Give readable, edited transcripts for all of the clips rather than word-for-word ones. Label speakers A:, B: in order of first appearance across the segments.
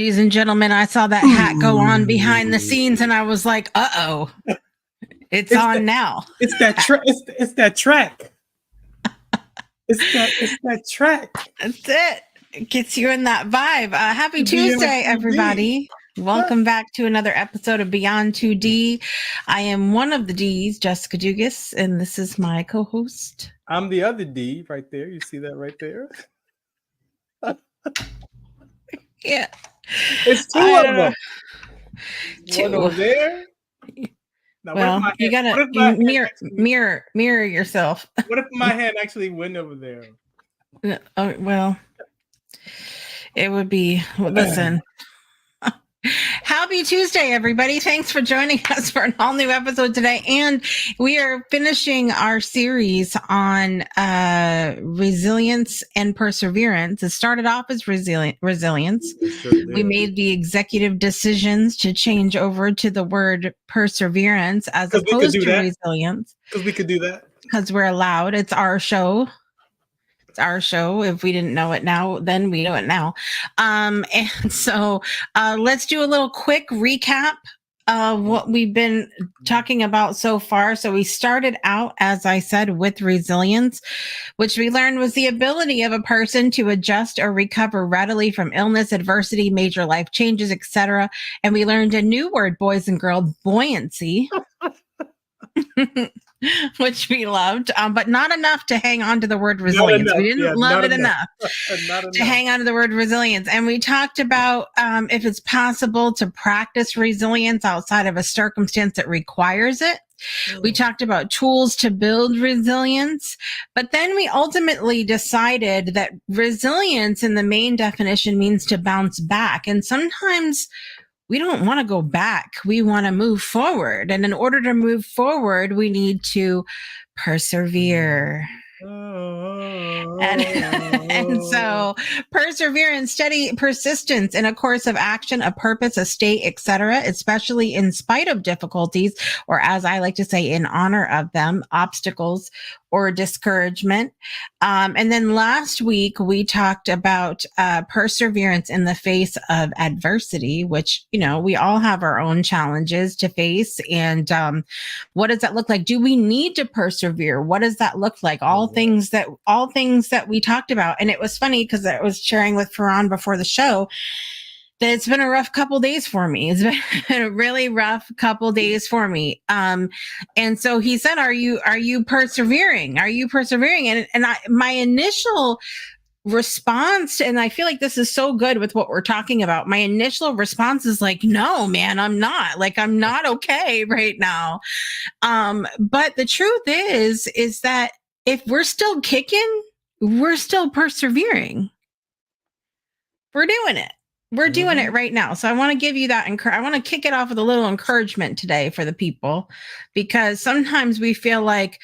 A: Ladies and gentlemen, I saw that hat go on behind the scenes and I was like, uh-oh, it's on now.
B: It's that track. It's that track. It's that track.
A: That's it. It gets you in that vibe. Happy Tuesday, everybody. Welcome back to another episode of Beyond 2D. I am one of the Ds, Jessica Dugas, and this is my co-host.
B: I'm the other D right there. You see that right there?
A: Yeah.
B: It's two of them. One over there.
A: Now, well, you gotta mirror yourself.
B: What if my hand actually went over there?
A: Well, it would be. Listen. Happy Tuesday, everybody. Thanks for joining us for an all new episode today. And we are finishing our series on resilience and perseverance. It started off as resilience. We made the executive decisions to change over to the word perseverance as opposed to resilience.
B: Because we could do that.
A: Because we're allowed. It's our show. Our show. If we didn't know it now, then we know it now. And so let's do a little quick recap of what we've been talking about so far. So we started out, as I said, with resilience, which we learned was the ability of a person to adjust or recover readily from illness, adversity, major life changes, etc. And we learned a new word, boys and girls, buoyancy. Which we loved, but not enough to hang on to the word resilience. We didn't love it enough to hang on to the word resilience. And we talked about if it's possible to practice resilience outside of a circumstance that requires it. We talked about tools to build resilience, but then we ultimately decided that resilience in the main definition means to bounce back. And sometimes we don't want to go back. We want to move forward. And in order to move forward, we need to persevere. And so perseverance, steady persistence in a course of action, a purpose, a state, etc., especially in spite of difficulties, or as I like to say, in honor of them, obstacles or discouragement. And then last week, we talked about perseverance in the face of adversity, which, you know, we all have our own challenges to face. And what does that look like? Do we need to persevere? What does that look like? All things that we talked about. And it was funny because I was sharing with Farron before the show that it's been a rough couple days for me. It's been a really rough couple days for me. And so he said, are you persevering? Are you persevering? And my initial response, and I feel like this is so good with what we're talking about. My initial response is like, no, man, I'm not. Like, I'm not okay right now. But the truth is that if we're still kicking, we're still persevering. We're doing it. We're doing it right now. So I want to give you that. I want to kick it off with a little encouragement today for the people, because sometimes we feel like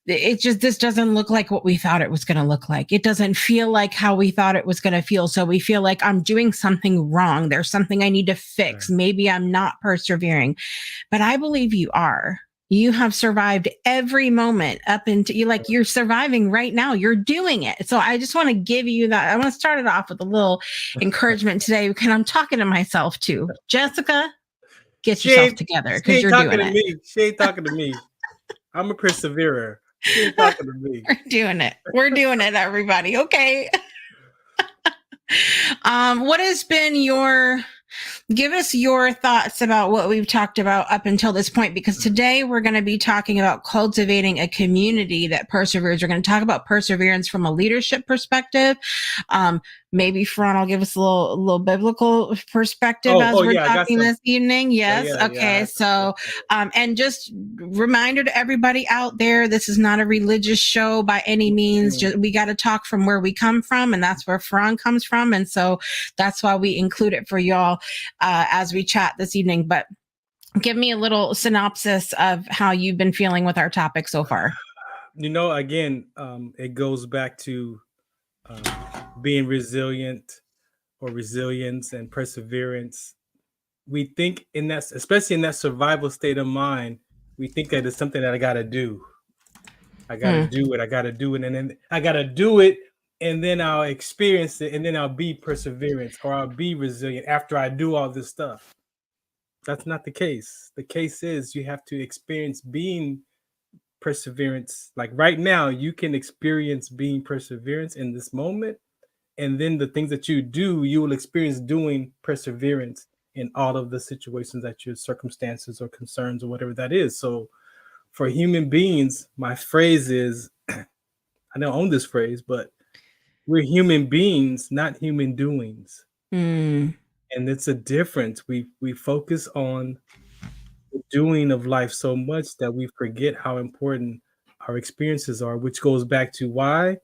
A: this doesn't look like what we thought it was going to look like. It doesn't feel like how we thought it was going to feel. So we feel like I'm doing something wrong. There's something I need to fix. Right. Maybe I'm not persevering, but I believe you are. You have survived every moment up into you're surviving right now. You're doing it. So I just want to give you that. I want to start it off with a little encouragement today, because I'm talking to myself too. Jessica, get yourself together, because you're doing it.
B: She ain't talking to me. I'm a perseverer. She ain't talking to me.
A: We're doing it. We're doing it, everybody. Okay. What has been give us your thoughts about what we've talked about up until this point, because today we're going to be talking about cultivating a community that perseveres. We're going to talk about perseverance from a leadership perspective. Maybe Farron will give us a little biblical perspective we're talking this evening. Yes. Okay. So, and just reminder to everybody out there, this is not a religious show by any means. We got to talk from where we come from, and that's where Farron comes from. And so that's why we include it for y'all as we chat this evening. But give me a little synopsis of how you've been feeling with our topic so far.
B: You know, again, it goes back to being resilient, or resilience and perseverance. We think in that, especially in that survival state of mind, we think that it's something that I got to do. I got to do it. And then I got to do it and then I'll experience it, and then I'll be perseverance or I'll be resilient after I do all this stuff. That's not the case. The case is you have to experience being perseverance. Like right now, you can experience being perseverance in this moment. And then the things that you do, you will experience doing perseverance in all of the situations that your circumstances or concerns or whatever that is. So for human beings, my phrase is I don't own this phrase, but we're human beings, not human doings.
A: Mm.
B: And it's a difference. We focus on the doing of life so much that we forget how important our experiences are, which goes back to why.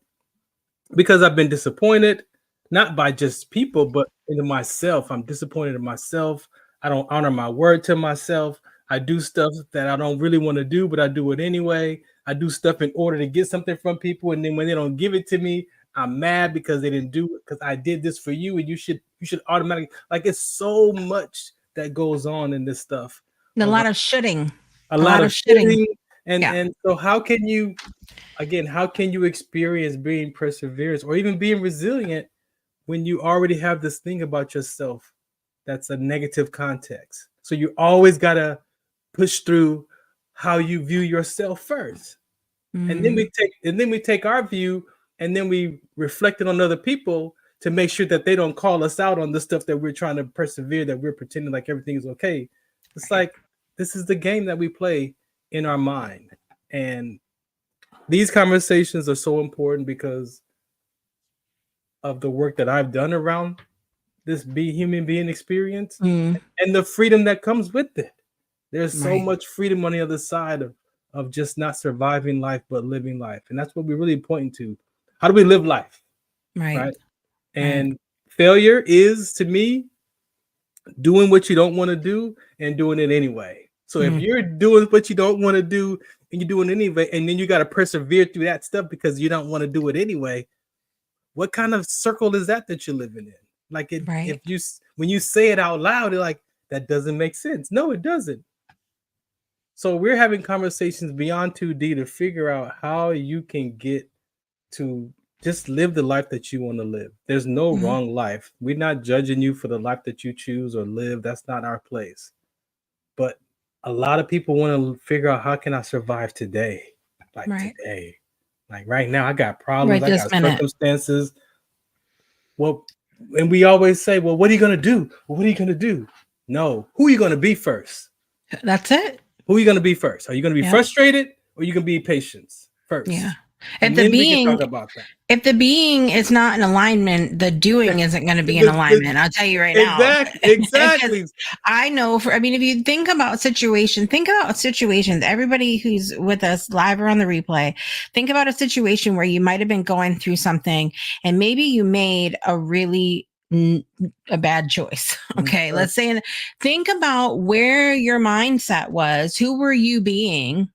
B: Because I've been disappointed, not by just people, but in myself. I'm disappointed in myself. I don't honor my word to myself. I do stuff that I don't really want to do, but I do it anyway. I do stuff in order to get something from people, and then when they don't give it to me, I'm mad because they didn't do it because I did this for you, and you should automatically, like, it's so much that goes on in this stuff.
A: A lot of shoulding.
B: A
A: A
B: lot
A: lot
B: of
A: of shitting.
B: shitting, and
A: Yeah.
B: and so how can you, again, how can you experience being perseverance or even being resilient when you already have this thing about yourself that's a negative context? So you always got to push through how you view yourself first. And then
A: Mm.
B: we take our view and then we reflect it on other people to make sure that they don't call us out on the stuff that we're trying to persevere, that we're pretending like everything is okay. It's
A: Right.
B: like this is the game that we play in our mind. And these conversations are so important because of the work that I've done around this be human being experience
A: Mm.
B: and the freedom that comes with it. There's so
A: Right.
B: much freedom on the other side of just not surviving life but living life. And that's what we're really pointing to. How do we live life?
A: Right.
B: Right.
A: Right.
B: And failure is, to me, doing what you don't want to do and doing it anyway. So if
A: Mm.
B: you're doing what you don't want to do and you're doing it anyway, and then you got to persevere through that stuff because you don't want to do it anyway, what kind of circle is that you're living in? Like it, if
A: Right.
B: you when you say it out loud, you're like, that doesn't make sense. No, it doesn't. So we're having conversations beyond 2D to figure out how you can get to just live the life that you want to live. There's no
A: Mm.
B: wrong life. We're not judging you for the life that you choose or live. That's not our place. But a lot of people want to figure out, how can I survive today? Like
A: Right.
B: today. Like right now, I got problems,
A: Right
B: I
A: this
B: got
A: minute.
B: circumstances. Well, and we always say, well, what are you going to do? Well, what are you going to do? No, who are you going to be first?
A: That's it.
B: Who are you going to be first? Are you going to be
A: Yeah.
B: frustrated or are you going to be patient
A: Yeah.
B: first?
A: If
B: And
A: the
B: then we can
A: being
B: talk about that.
A: if the being is not in alignment, the doing isn't going to be in
B: The,
A: alignment. I'll tell you right now.
B: exactly,
A: Because
B: exactly.
A: I know I mean, if you think about situations, everybody who's with us live or on the replay, think about a situation where you might have been going through something and maybe you made a bad choice. Okay.
B: Right.
A: Let's say, think about where your mindset was. Who were you being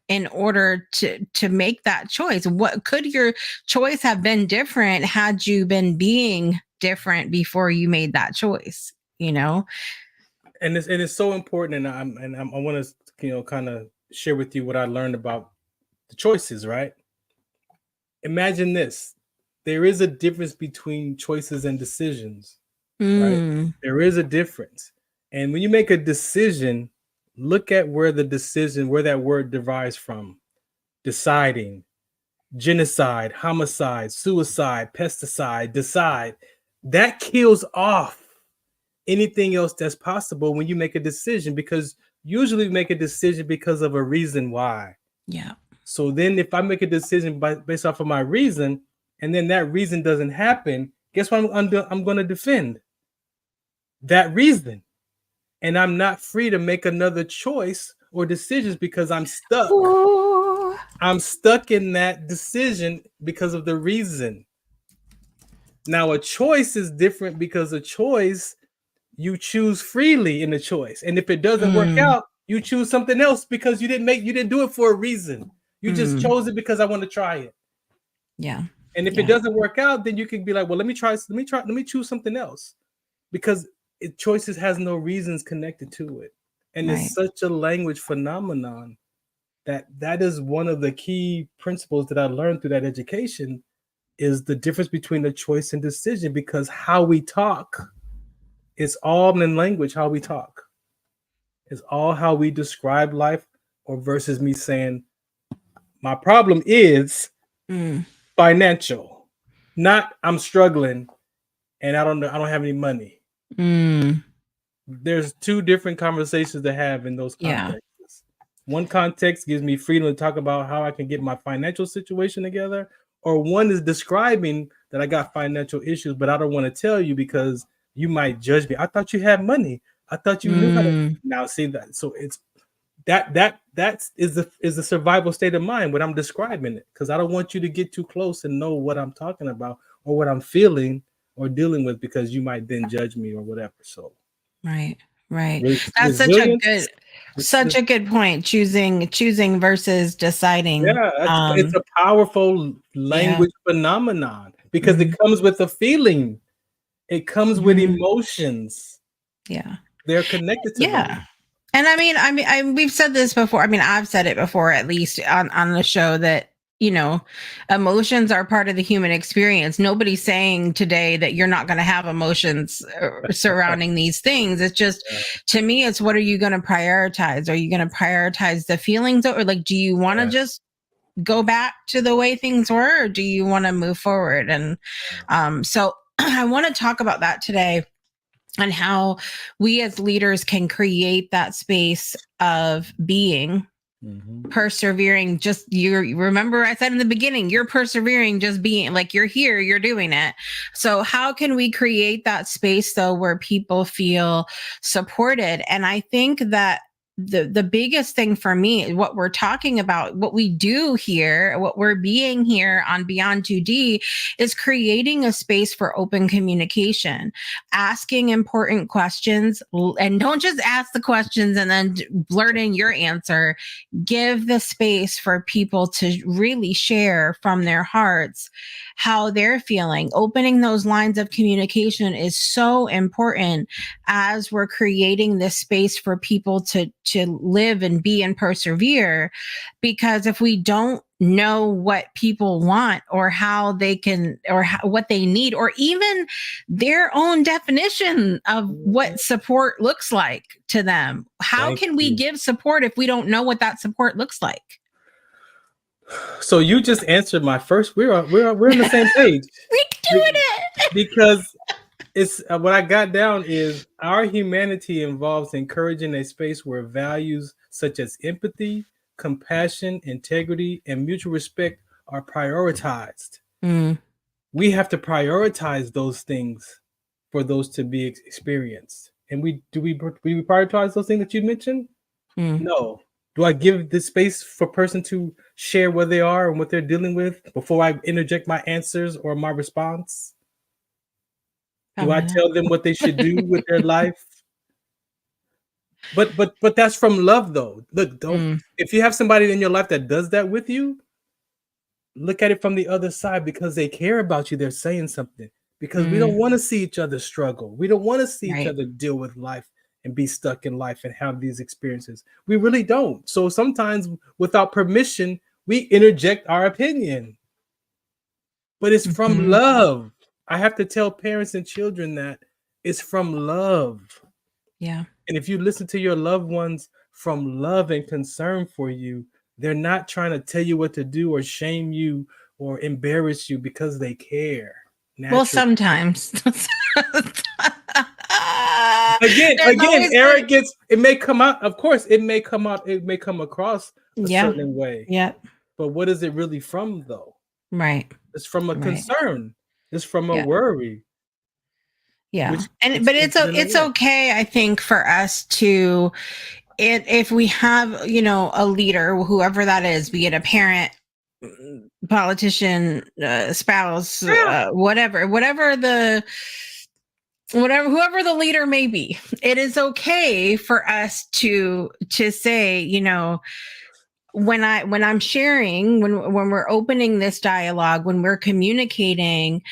A: in order to make that choice? What could your choice have been different had you been being different before you made that choice, you know?
B: And it's so important, I want to kind of share with you what I learned about the choices. Right? Imagine this: there is a difference between choices and decisions. Right?
A: Mm.
B: There is a difference, and when you make a decision, look at where that word derives from. Deciding, genocide, homicide, suicide, pesticide, decide. That kills off anything else that's possible when you make a decision, because usually we make a decision because of a reason why.
A: Yeah.
B: So then if I make a decision based off of my reason and then that reason doesn't happen, guess what I'm going to defend? That reason. And I'm not free to make another choice or decisions because I'm stuck.
A: Ooh.
B: I'm stuck in that decision because of the reason. Now, a choice is different because a choice, you choose freely in the choice. And if it doesn't work
A: Mm.
B: out, you choose something else because you didn't do it for a reason. You just
A: Mm.
B: chose it because I want to try it.
A: Yeah.
B: And if it
A: Yeah.
B: doesn't work out, then you can be like, well, let me choose something else. Because choices has no reasons connected to it. And
A: Right.
B: it's such a language phenomenon that is one of the key principles that I learned through that education, is the difference between a choice and decision, because how we talk is all in language. How we talk is all how we describe life, or versus me saying my problem is financial, not I'm struggling and I don't have any money. There's two different conversations to have in those contexts. One context gives me freedom to talk about how I can get my financial situation together, or one is describing that I got financial issues, but I don't want to tell you because you might judge me. I thought you had money. I thought you knew how to. Now see that. So it's that is the survival state of mind when I'm describing it, because I don't want you to get too close and know what I'm talking about or what I'm feeling or dealing with, because you might then judge me or whatever. So
A: right. That's
B: resilience,
A: such a good point. Choosing versus deciding.
B: Yeah, it's a powerful language phenomenon, because it comes with a feeling. It comes with emotions.
A: Yeah.
B: They're connected to that.
A: And I mean, we've said this before. I mean, I've said it before, at least on the show, that, you know, emotions are part of the human experience. Nobody's saying today that you're not going to have emotions surrounding these things. It's just, to me, it's what are you going to prioritize? Are you going to prioritize the feelings, or like, do you want to just go back to the way things were, or do you want to move forward? And so I want to talk about that today, and how we as leaders can create that space of being persevering. Just you remember I said in the beginning, you're persevering, just being, like, you're here, you're doing it. So how can we create that space though where people feel supported? And I think that the biggest thing for me, what we're talking about, what we do here, what we're being here on Beyond 2D, is creating a space for open communication, asking important questions, and don't just ask the questions and then blurt in your answer. Give the space for people to really share from their hearts how they're feeling. Opening those lines of communication is so important as we're creating this space for people to live and be and persevere. Because if we don't know what people want, or how they can, or what they need, or even their own definition of what support looks like to them, how can we give support if we don't know what that support looks like?
B: So you just answered my first. We're on the same page.
A: We're doing it,
B: because it's what I got down is our humanity involves encouraging a space where values such as empathy, compassion, integrity, and mutual respect are prioritized. We have to prioritize those things for those to be experienced. And we prioritize those things that you mentioned? No. Do I give the space for a person to share where they are and what they're dealing with before I interject my answers or my response? Do I tell them what they should do with their life? But that's from love, though. Look, if you have somebody in your life that does that with you, look at it from the other side, because they care about you. They're saying something, because we don't want to see each other struggle. We don't want to see each other deal with life and be stuck in life and have these experiences. We really don't. So sometimes without permission, we interject our opinion, but it's from love. I have to tell parents and children that it's from love.
A: Yeah.
B: And if you listen to your loved ones from love and concern for you, they're not trying to tell you what to do or shame you or embarrass you, because they care.
A: Well, sometimes.
B: Again, arrogance, it may come out. Of course, it may come out. It may come across a certain way.
A: Yeah.
B: But what is it really from, though?
A: Right.
B: It's from a concern. It's from a worry.
A: Yeah. But it's okay, I think, for us to, if we have, you know, a leader, whoever that is, be it a parent, politician, spouse, whoever the leader may be, it is okay for us to say, you know, when I'm sharing, when we're opening this dialogue, when we're communicating,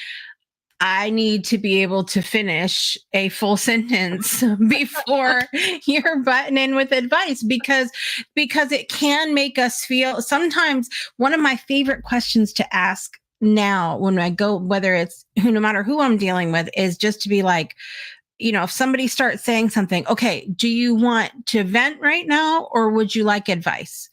A: I need to be able to finish a full sentence before you're butting in with advice, because it can make us feel. Sometimes one of my favorite questions to ask now when I go, whether it's no matter who I'm dealing with, is just to be like, if somebody starts saying something, okay, do you want to vent right now or would you like advice?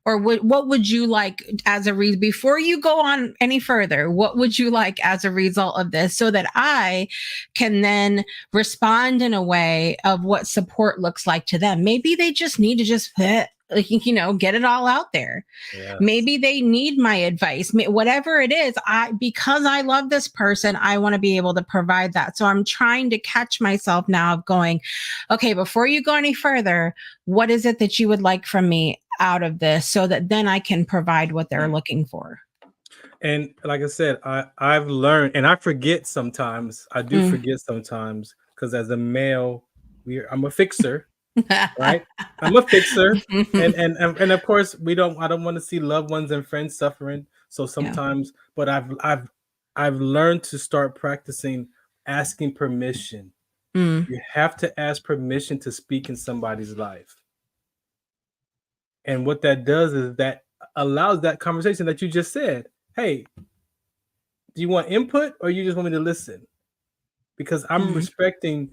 A: Or what would you like as a reason before you go on any further? What would you like as a result of this, so that I can then respond in a way of what support looks like to them? Maybe they just need to just get it all out there.
B: Yes.
A: Maybe they need my advice. Whatever it is, because I love this person, I want to be able to provide that. So I'm trying to catch myself now of going, okay, before you go any further, what is it that you would like from me out of this, so that then I can provide what they're looking for?
B: And like I said, I've learned, and I forget sometimes. I do forget sometimes, because as a male, I'm a fixer, right? I'm a fixer, and of course I don't want to see loved ones and friends suffering. So sometimes, but I've learned to start practicing asking permission. You have to ask permission to speak in somebody's life. And what that does is that allows that conversation that you just said. Hey, do you want input or you just want me to listen? Because I'm respecting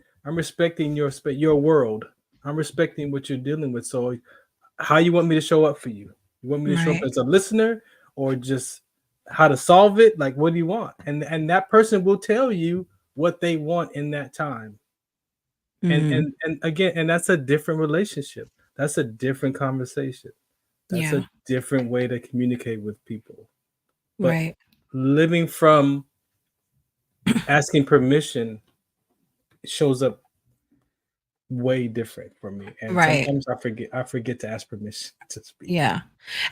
B: your world. I'm respecting what you're dealing with. So how you want me to show up for you? You want me to show up as a listener, or just how to solve it? Like, what do you want? And that person will tell you what they want in that time. And again, and that's a different relationship. That's a different conversation. That's a different way to communicate with people. But living from asking permission shows up way different for me, and sometimes I forget to ask permission to speak.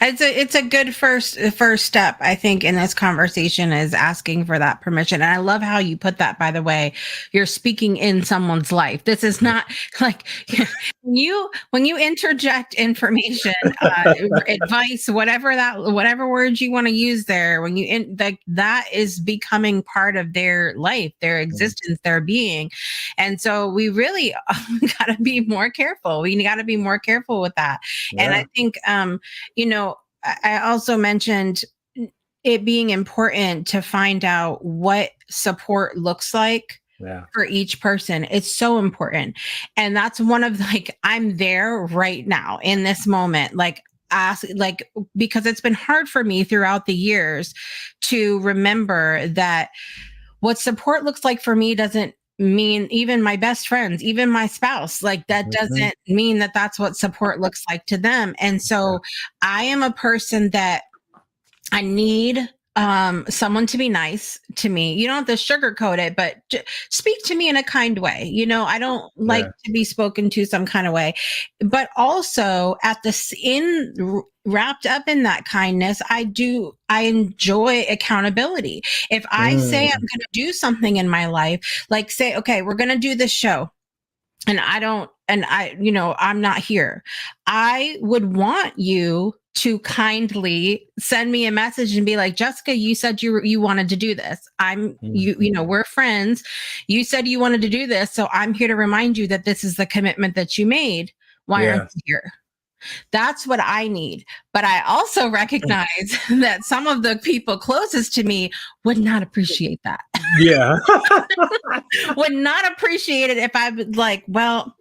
A: It's a good first step, I think, in this conversation, is asking for that permission. And I love how you put that, by the way. You're speaking in someone's life. This is not like when you interject information, advice, whatever words you want to use there, when that is becoming part of their life, their existence, their being. And so we really got to be more careful. We got to be more careful with that. And I think I also mentioned it being important to find out what support looks like for each person. It's so important. And that's one of, I'm there right now in this moment, because it's been hard for me throughout the years to remember that what support looks like for me doesn't mean even my best friends, even my spouse, that doesn't mean that that's what support looks like to them. And so I am a person that I need someone to be nice to me. You don't have to sugarcoat it, but speak to me in a kind way. I don't like to be spoken to some kind of way, but also wrapped up in that kindness, I enjoy accountability. If I say I'm going to do something in my life, like say, okay, we're going to do this show, and I'm not here, I would want you to kindly send me a message and be like, Jessica, you said you wanted to do this. We're friends. You said you wanted to do this. So I'm here to remind you that this is the commitment that you made. Why aren't you here? That's what I need. But I also recognize that some of the people closest to me would not appreciate that. Would not appreciate it if I was like, well,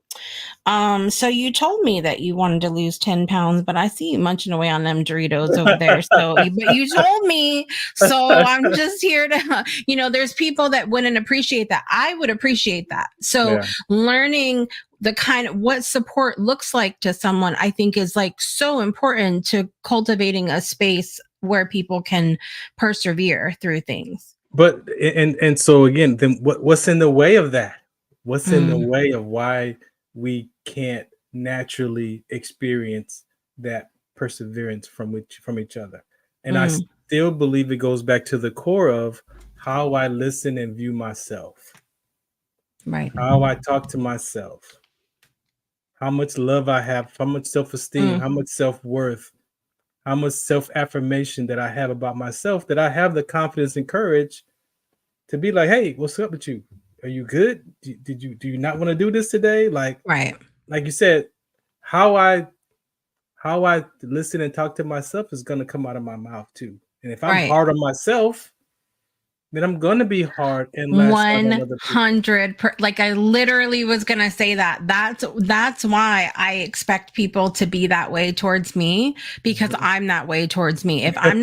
A: so you told me that you wanted to lose 10 pounds, but I see you munching away on them Doritos over there. But you told me, so I'm just here to, there's people that wouldn't appreciate that. I would appreciate that. So learning the kind of what support looks like to someone, I think is so important to cultivating a space where people can persevere through things.
B: But, and so again, then what's in the way of that? What's in the way of why we can't naturally experience that perseverance from each other? And I still believe it goes back to the core of how I listen and view myself, how I talk to myself, how much love I have, how much self-esteem, how much self-worth, how much self-affirmation that I have about myself, that I have the confidence and courage to be like, hey, what's up with you? Are you good? Do you not want to do this today? Like you said, how I listen and talk to myself is going to come out of my mouth too. And if I'm hard on myself, then I'm gonna be hard and lash out on other people.
A: 100 like I literally was going to say that. That's why I expect people to be that way towards me, because
B: Mhm.
A: I'm that way towards me. If I'm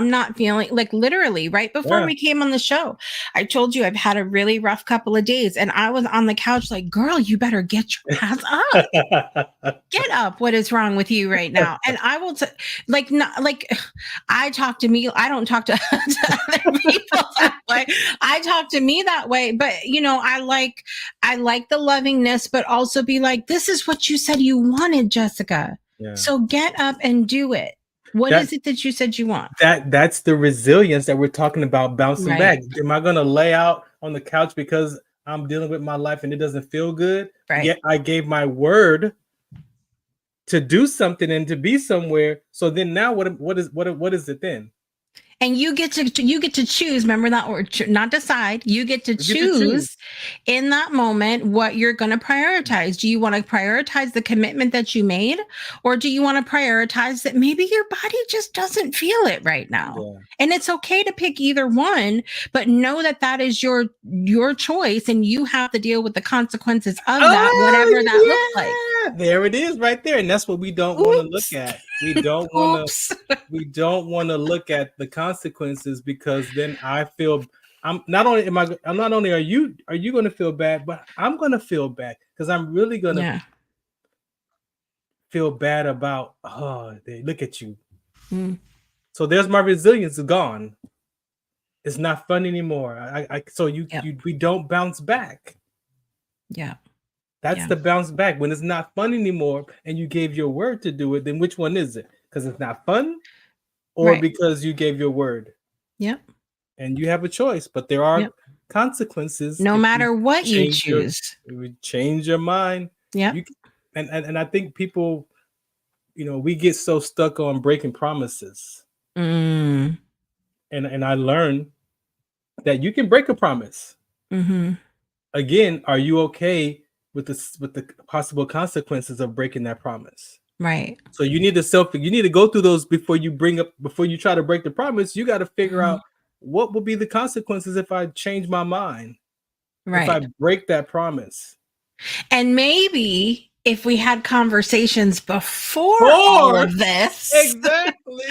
A: not feeling like, literally right before
B: Yeah.
A: we came on the show, I told you I've had a really rough couple of days, and I was on the couch like, girl, you better get your ass up. Get up. What is wrong with you right now? And I will like, not like, I talk to me, I don't talk to, to other people that way. I talk to me that way, but I like the lovingness, but also be like, this is what you said you wanted, Jessica.
B: Yeah.
A: So get up and do it. What
B: That
A: is it that you said you want?
B: that's the resilience that we're talking about, bouncing back.
A: Right.
B: Am I gonna lay out on the couch because I'm dealing with my life and it doesn't feel good?
A: Right.
B: Yet I gave my word to do something and to be somewhere. So then now what is it then?
A: And you get to choose, remember that, or not decide, you get to
B: You get to choose.
A: choose in that moment what you're going to prioritize. Do you want to prioritize the commitment that you made, or do you want to prioritize that maybe your body just doesn't feel it right now?
B: Yeah.
A: And it's okay to pick either one, but know that that is your choice, and you have to deal with the consequences of that, whatever that looks like.
B: There it is right there. And that's what we don't want to look at. We don't want to look at the consequences, because then I'm not only are you going to feel bad, but I'm going to feel bad, because I'm really going to feel bad about, they look at you. So there's my resilience gone. It's not fun anymore. We don't bounce back.
A: Yeah.
B: That's the bounce back. When it's not fun anymore and you gave your word to do it, then which one is it? Because it's not fun, or because you gave your word?
A: Yep.
B: And you have a choice, but there are consequences.
A: No matter what you choose.
B: Change your mind.
A: Yeah.
B: And I think people, we get so stuck on breaking promises. And I learned that you can break a promise. Again, are you okay with the possible consequences of breaking that promise?
A: Right.
B: So you need to go through those before you try to break the promise. You got to figure out what will be the consequences if I change my mind, if I break that promise.
A: And maybe if we had conversations before all of this,
B: exactly,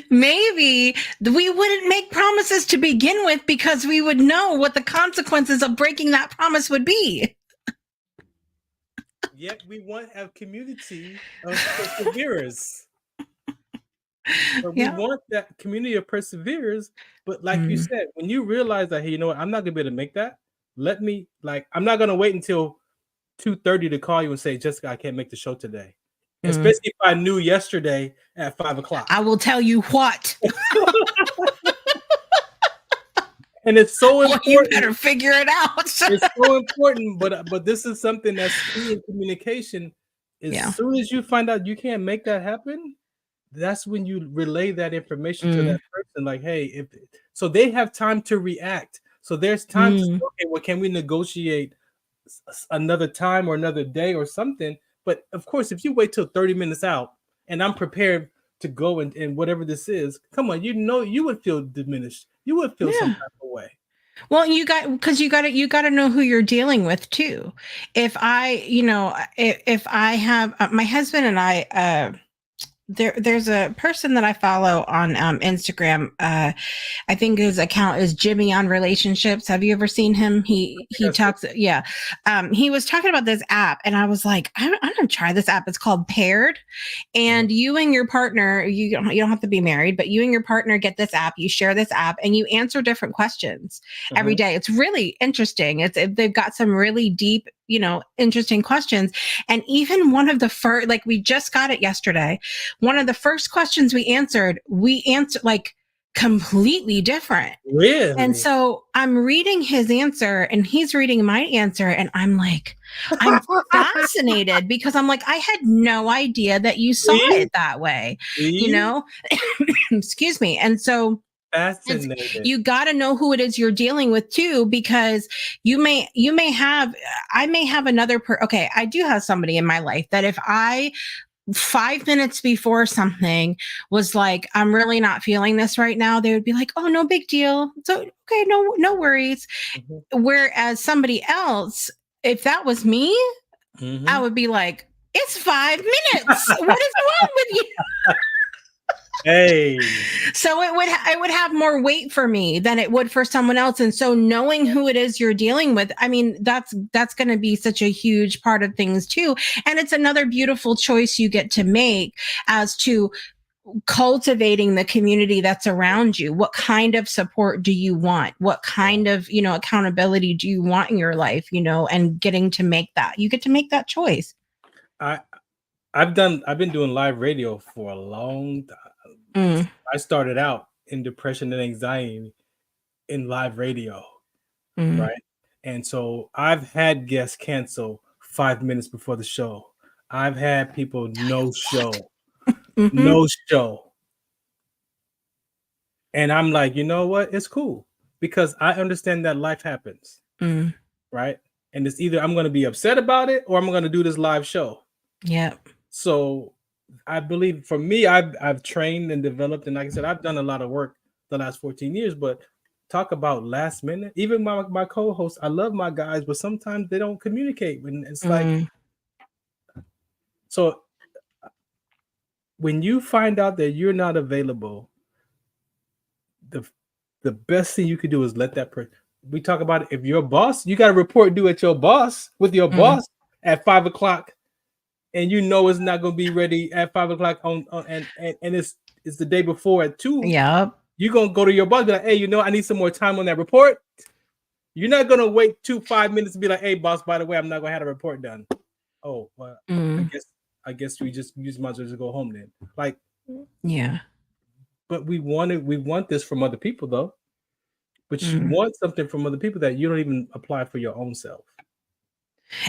A: maybe we wouldn't make promises to begin with, because we would know what the consequences of breaking that promise would be.
B: Yet we want a community of perseverers. But we want that community of perseverers. But like you said, when you realize that, hey, you know what, I'm not gonna be able to make that. I'm not gonna wait until 2:30 to call you and say, Jessica, I can't make the show today. Especially if I knew yesterday at 5:00.
A: I will tell you what.
B: And it's so important.
A: You better figure it out.
B: It's so important, but this is something that's key in communication. As soon as you find out you can't make that happen, that's when you relay that information to that person. Like, hey, so they have time to react. So there's time to say, okay, well, can we negotiate another time or another day or something? But of course, if you wait till 30 minutes out and I'm prepared to go and whatever this is, come on, you would feel diminished. You would feel some type of way.
A: Well, you got to know who you're dealing with too. If I have my husband and I, there's a person that I follow on Instagram. I think his account is Jimmy on Relationships. Have you ever seen him? He talks. Yeah. He was talking about this app, and I was like, I'm gonna try this app. It's called Paired, and you and your partner, you don't have to be married, but you and your partner get this app. You share this app, and you answer different questions every day. It's really interesting. They've got some really deep, interesting questions. And even one of the first, like, we just got it yesterday. One of the first questions we answered like completely different.
B: Really?
A: And so I'm reading his answer and he's reading my answer. And I'm like, I'm fascinated, because I'm like, I had no idea that you saw it that way, excuse me. And so you got to know who it is you're dealing with too, because I may have another I do have somebody in my life that if I 5 minutes before something was like, I'm really not feeling this right now, they would be like, oh, no big deal. So, okay, no worries.
B: Mm-hmm.
A: Whereas somebody else, if that was me, I would be like, it's 5 minutes. What is wrong with you?
B: Hey.
A: So it would have more weight for me than it would for someone else. And so knowing who it is you're dealing with, I mean, that's going to be such a huge part of things too. And it's another beautiful choice you get to make as to cultivating the community that's around you. What kind of support do you want? What kind of, accountability do you want in your life, and getting to make that. You get to make that choice.
B: I've been doing live radio for a long time. I started out in depression and anxiety in live radio, right? And so I've had guests cancel 5 minutes before the show. I've had people no show. And I'm like, you know what? It's cool because I understand that life happens, right? And it's either I'm going to be upset about it or I'm going to do this live show.
A: Yeah.
B: So I believe for me, I've trained and developed, and like I said, I've done a lot of work the last 14 years. But talk about last minute. Even my co-hosts, I love my guys, but sometimes they don't communicate. When it's like, so when you find out that you're not available, the best thing you could do is let that person. We talk about it. If your boss, you got a report due at your boss with your boss at 5 o'clock. And you know it's not going to be ready at 5 o'clock and it's the day before at 2.
A: Yeah.
B: You're going to go to your boss and be like, hey, I need some more time on that report. You're not going to wait 5 minutes to be like, hey, boss, by the way, I'm not going to have a report done. Oh, well, I guess we might as well just go home then. Like,
A: yeah.
B: But we want this from other people though. But you want something from other people that you don't even apply for your own self.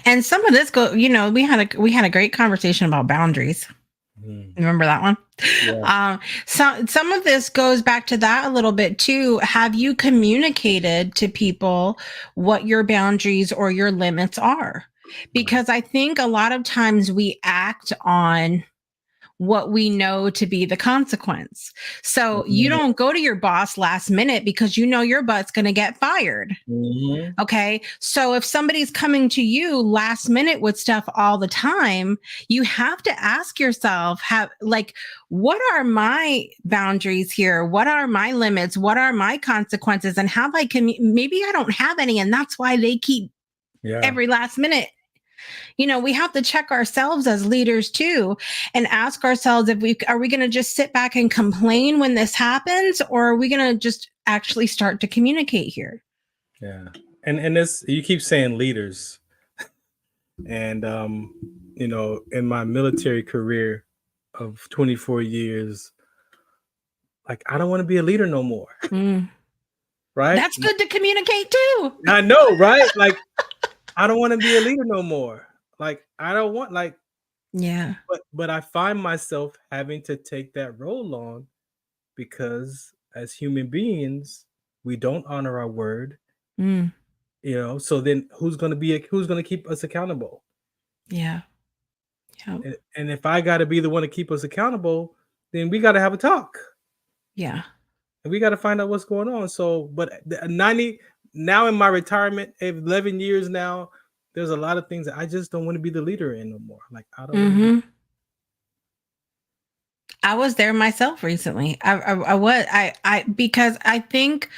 A: And some of this we had a great conversation about boundaries. Remember that one? Yeah. Some of this goes back to that a little bit too. Have you communicated to people what your boundaries or your limits are? Because I think a lot of times we act on what we know to be the consequence. So you don't go to your boss last minute because you know your butt's going to get fired. Okay. So if somebody's coming to you last minute with stuff all the time, you have to ask yourself, what are my boundaries here? What are my limits? What are my consequences? And have maybe I don't have any. And that's why they keep every last minute. We have to check ourselves as leaders too and ask ourselves are we going to just sit back and complain when this happens, or are we going to just actually start to communicate here?
B: Yeah. And this, you keep saying leaders. And in my military career of 24 years, like I don't want to be a leader no more. Right?
A: That's good to communicate too.
B: I know, right? Like I don't want to be a leader no more. Like I don't want
A: yeah.
B: But I find myself having to take that role on because as human beings, we don't honor our word. So then who's going to keep us accountable?
A: Yeah.
B: And if I got to be the one to keep us accountable, then we got to have a talk.
A: Yeah.
B: And we got to find out what's going on. So, but 90 now in my retirement, 11 years now, there's a lot of things that I just don't want to be the leader in no more. Like I don't.
A: I was there myself recently. I was because I think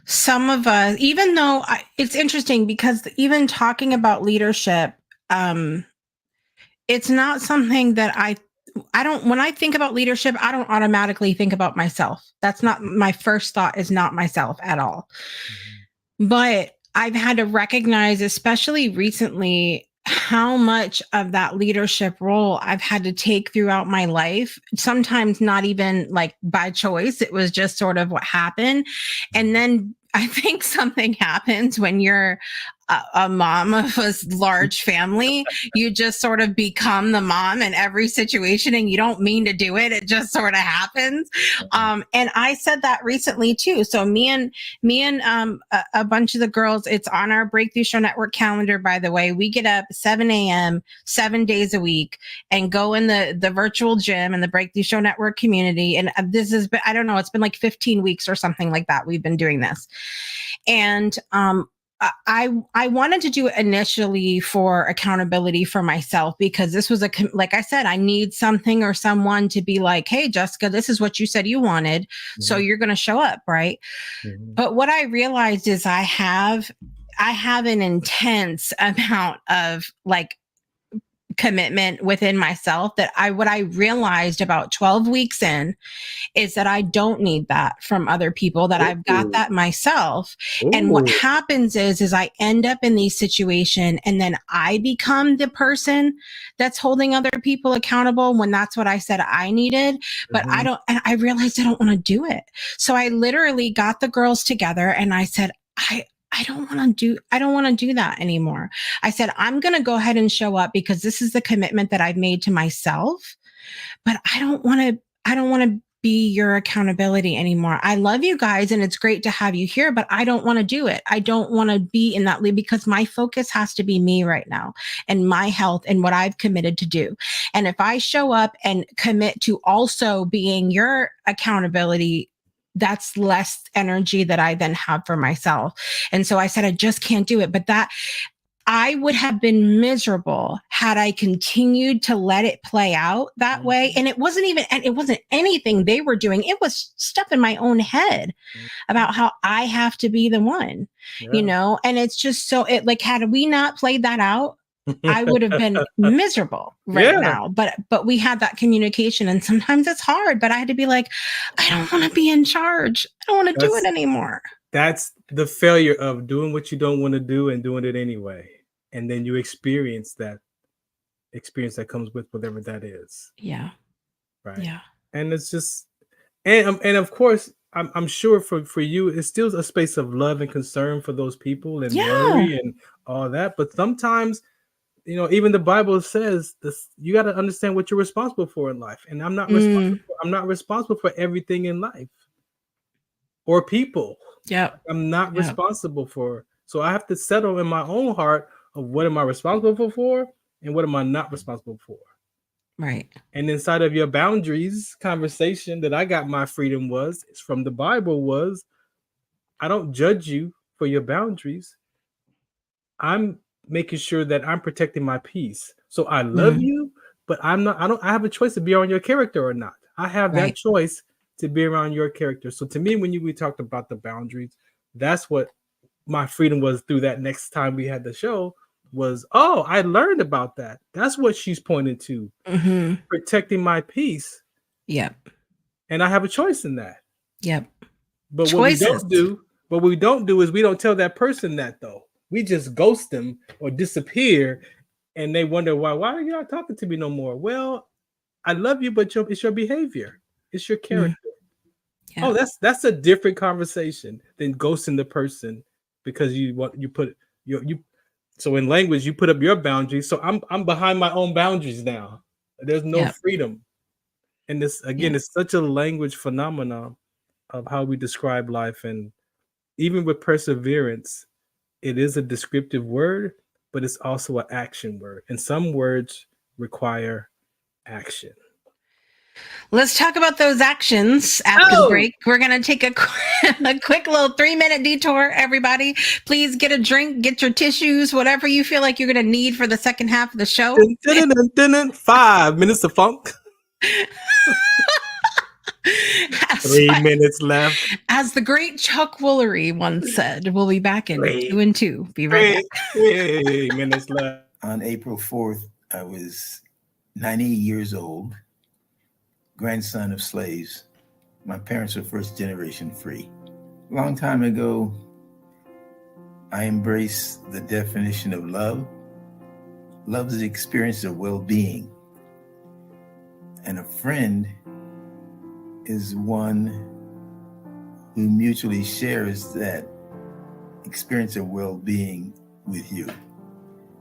A: some of us, even though it's interesting because even talking about leadership, it's not something that I don't, when I think about leadership, I don't automatically think about myself. That's not my first thought, is not myself at all. But I've had to recognize, especially recently, how much of that leadership role I've had to take throughout my life. Sometimes not even like by choice. It was just sort of what happened. And then I think something happens when you're a mom of a large family. You just sort of become the mom in every situation, and you don't mean to do it. It just sort of happens. And I said that recently too. So me and a bunch of the girls, it's on our Breakthrough Show Network calendar, by the way. We get up 7 a.m. 7 days a week and go in the virtual gym in the Breakthrough Show Network community. And this has been, I don't know, it's been like 15 weeks or something like that. We've been doing this. And I wanted to do it initially for accountability for myself, because this was like I said, I need something or someone to be like, hey, Jessica, this is what you said you wanted. So you're going to show up. Right. But what I realized is I have an intense amount of like commitment within myself that what I realized about 12 weeks in is that I don't need that from other people, that I've got that myself. And what happens is I end up in these situations, and then I become the person that's holding other people accountable when that's what I said I needed. But and I realized I don't want to do it. So I literally got the girls together and I said, I don't want to do that anymore. I said, I'm going to go ahead and show up because this is the commitment that I've made to myself, but I don't want to be your accountability anymore. I love you guys and it's great to have you here, but I don't want to do it. I don't want to be in that lead because my focus has to be me right now and my health and what I've committed to do. And if I show up and commit to also being your accountability, that's less energy that I then have for myself. And so I said, I just can't do it. But that I would have been miserable had I continued to let it play out that way. And it wasn't anything they were doing. It was stuff in my own head about how I have to be the one, and it's just so had we not played that out, I would have been miserable now. But we had that communication, and sometimes it's hard, but I had to be like, I don't want to be in charge. I don't want to do it anymore.
B: That's the failure of doing what you don't want to do and doing it anyway. And then you experience that comes with whatever that is.
A: Yeah.
B: Right.
A: Yeah.
B: And it's just, and of course, I'm sure for you, it's still a space of love and concern for those people and worry and all that. But sometimes, even the Bible says this, you got to understand what you're responsible for in life. And I'm not responsible for everything in life or people.
A: Yeah.
B: I'm not responsible for. So I have to settle in my own heart of what am I responsible for and what am I not responsible for.
A: Right.
B: And inside of your boundaries conversation that I got my freedom was from the Bible was, I don't judge you for your boundaries. I'm making sure that I'm protecting my peace. So I love you, but I have a choice to be on your character or not. I have that choice to be around your character. So to me, when we talked about the boundaries, that's what my freedom was through that next time we had the show was, I learned about that. That's what she's pointing to. Protecting my peace.
A: Yep.
B: And I have a choice in that.
A: Yep.
B: But what we don't do is we don't tell that person that though. We just ghost them or disappear and they wonder why are you not talking to me no more? Well, I love you, but it's your behavior. It's your character. Yeah. That's a different conversation than ghosting the person because so in language you put up your boundaries. So I'm behind my own boundaries now. There's no freedom. And this again is such a language phenomenon of how we describe life. And even with perseverance, it is a descriptive word, but it's also an action word. And some words require action.
A: Let's talk about those actions after the break. We're going to take a quick little 3-minute detour, everybody. Please get a drink, get your tissues, whatever you feel like you're going to need for the second half of the show.
B: 5 minutes of funk. 3 minutes left.
A: As the great Chuck Woolery once said, we'll be back in 2 and 2. Be right back.
B: 3 minutes left.
C: On April 4th, I was 90 years old, grandson of slaves. My parents were first generation free. A long time ago, I embraced the definition of love. Love is the experience of well-being. And a friend is one who mutually shares that experience of well-being with you,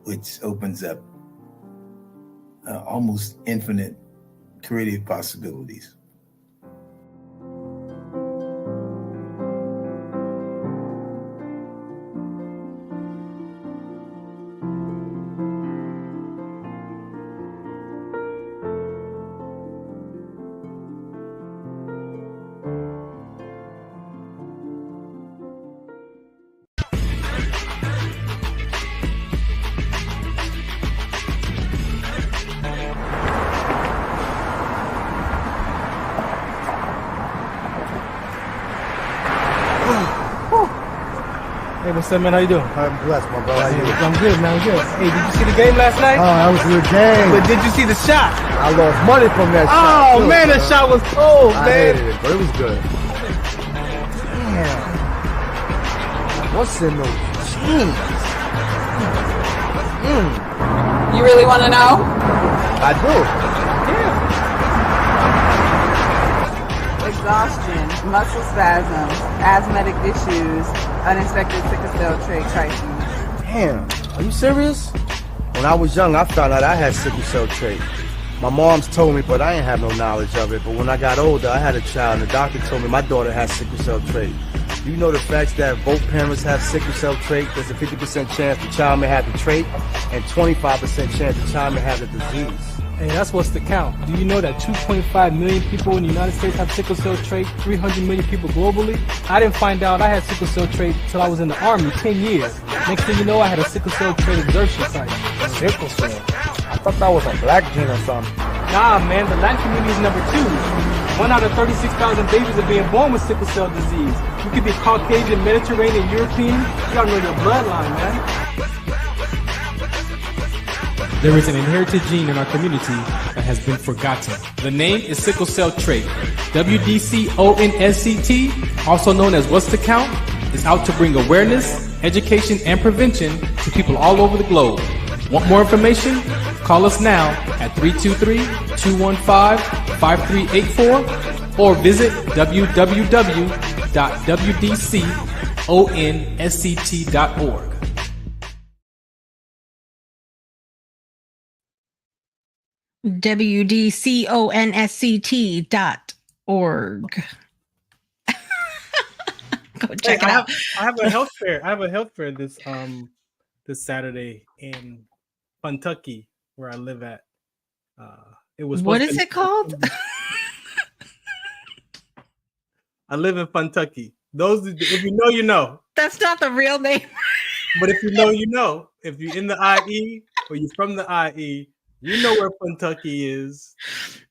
C: which opens up almost infinite creative possibilities.
B: Hey, what's up, man? How you doing?
D: I'm blessed, my brother. How you doing?
B: I'm good, man. I'm good. Hey, did you see the game last night?
D: Oh, that was a good game.
B: But did you see the shot?
D: I lost money from that shot.
B: Oh, man, that shot was cold,
D: I
B: man.
D: hated it, but it was good. Damn. What's in those jeans?
E: You really want to know?
D: I do.
E: Exhaustion, muscle spasms, asthmatic issues, unexpected sickle cell trait crises.
D: Damn. Are you serious? When I was young, I found out I had sickle cell trait. My mom's told me, but I ain't have no knowledge of it. But when I got older, I had a child, and the doctor told me my daughter has sickle cell trait. Do you know the facts that both parents have sickle cell trait? There's a 50% chance the child may have the trait, and 25% chance the child may have the disease.
B: Hey, that's what's the count. Do you know that 2.5 million people in the United States have sickle cell trait, 300 million people globally? I didn't find out I had sickle cell trait until I was in the Army, 10 years. Next thing you know, I had a sickle cell trait exertion site.
F: Sickle cell? I thought that was a black gene or something.
B: Nah, man, the Latin community is number 2. 1 out of 36,000 babies are being born with sickle cell disease. You could be Caucasian, Mediterranean, European. You gotta know your bloodline, man. There is an inherited gene in our community that has been forgotten. The name is sickle cell trait. WDCONSCT, also known as What's the Count, is out to bring awareness, education, and prevention to people all over the globe. Want more information? Call us now at 323-215-5384 or visit www.wdconsct.org.
A: WDCONSCT.org. Go check it out.
B: I have a health fair. I have a health fair this Saturday in Kentucky, where I live at. It was.
A: What is it called?
B: I live in Kentucky. If you know, you know.
A: That's not the real name.
B: But if you know, you know. If you're in the IE or you're from the IE, you know where Kentucky is.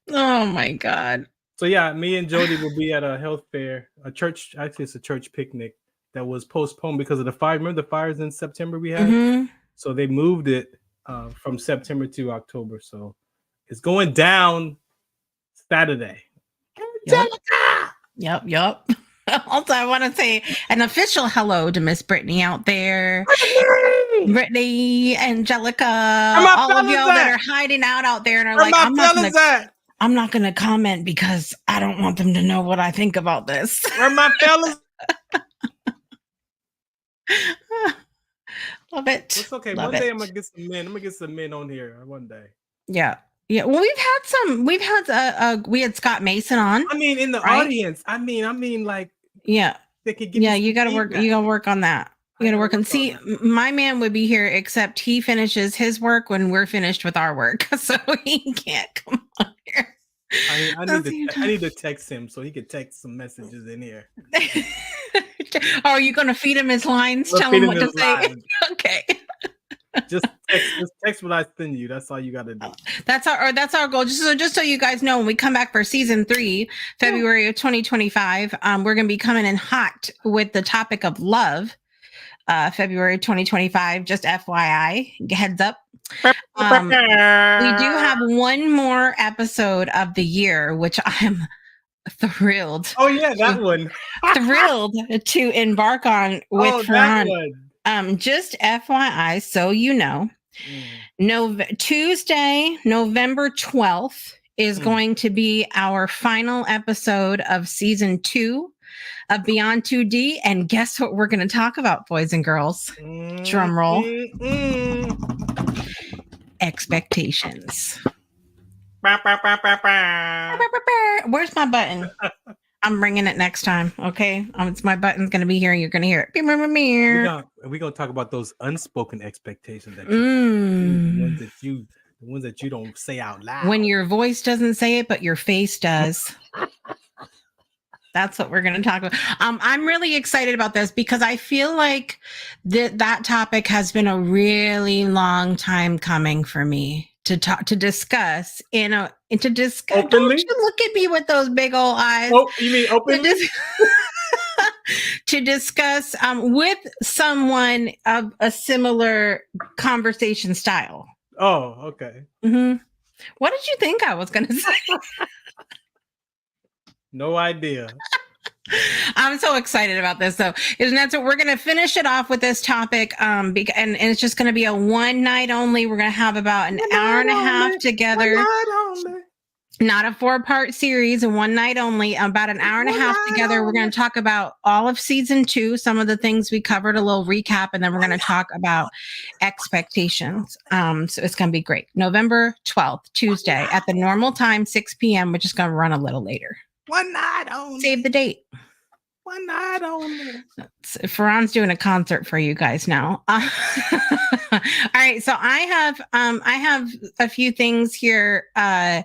A: Oh my God.
B: So yeah, me and Jody will be at a health fair, a church. Actually, it's a church picnic that was postponed because of the fire. Remember the fires in September we had?
A: Mm-hmm.
B: So they moved it from September to October. So it's going down Saturday.
A: Yep. Also, I want to say an official hello to Miss Brittany out there. Brittany, Angelica, all of y'all that are hiding out there and are like, I'm not gonna comment because I don't want them to know what I think about this.
B: Where my fellas?
A: Love it.
B: It's okay.
A: Love
B: One day
A: it.
B: I'm gonna get some men. I'm gonna get some men on here one day.
A: Yeah. Well, we had Scott Mason on.
B: I mean, in the audience. I mean, like,
A: yeah.
B: They could give
A: you gotta work. You gotta work on that. You gotta work on. See, my man would be here, except he finishes his work when we're finished with our work, so he can't come on here.
B: I need to text him so he could text some messages in here.
A: Are you gonna feed him his lines? Tell him what to say. Okay.
B: Just text what I send you. That's all you got to do.
A: That's our goal. Just so you guys know, when we come back for season 3, February of 2025, we're going to be coming in hot with the topic of love. February 2025. Just FYI, heads up. We do have one more episode of the year, which I'm thrilled.
B: Oh yeah, that one.
A: Thrilled to embark on with Farron. Just FYI, so you know, Tuesday, November 12th is going to be our final episode of season 2 of Beyond 2D. And guess what we're going to talk about, boys and girls? Drum roll. Expectations. Where's my button? I'm bringing it next time. Okay. It's my button's going to be here. And you're going to hear it.
B: We're gonna talk about those unspoken expectations that the ones that you don't say out loud.
A: When your voice doesn't say it, but your face does. That's what we're going to talk about. I'm really excited about this because I feel like that topic has been a really long time coming for me to discuss. Openly? Don't you look at me with those big old eyes.
B: Oh, you mean openly?
A: To discuss with someone of a similar conversation style.
B: Oh, okay.
A: Mm-hmm. What did you think I was going to say?
B: No idea.
A: I'm so excited about this, though. And that's what we're going to finish it off with this topic. And it's just going to be a one night only. We're going to have about an hour and a half together. Not a 4-part series, a one night only, about an hour and a half together. We're going to talk about all of season 2, some of the things we covered, a little recap, and then we're going to talk about expectations. So it's going to be great. November 12th, Tuesday at the normal time, 6 p.m. We're just going to run a little later.
B: One night only.
A: Save the date.
B: One night only.
A: Farron's doing a concert for you guys now. All right, so I have a few things here to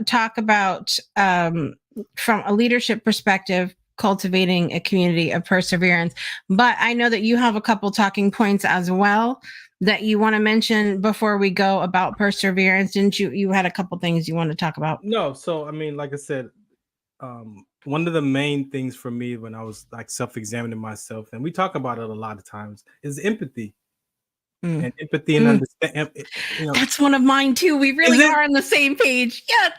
A: talk about from a leadership perspective, cultivating a community of perseverance. But I know that you have a couple talking points as well that you want to mention before we go about perseverance. Didn't you? You had a couple things you want to talk about.
B: No, so I mean, like I said, one of the main things for me when I was like self-examining myself, and we talk about it a lot of times, is empathy. And empathy and understand.
A: That's one of mine too. We really are on the same page. Yeah.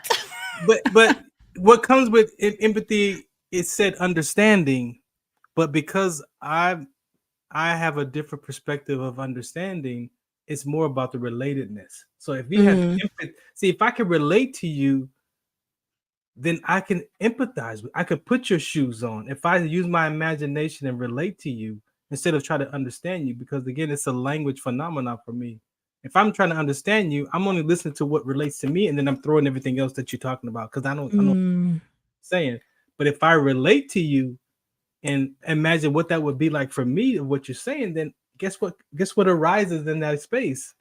B: but what comes with empathy is said understanding, but because I have a different perspective of understanding, it's more about the relatedness. So if we have empathy, if I can relate to you, then I can empathize with. I could put your shoes on. If I use my imagination and relate to you instead of try to understand you, because again, it's a language phenomenon for me. If I'm trying to understand you, I'm only listening to what relates to me, and then I'm throwing everything else that you're talking about because I know what you're saying. But if I relate to you and imagine what that would be like for me of what you're saying, then guess what arises in that space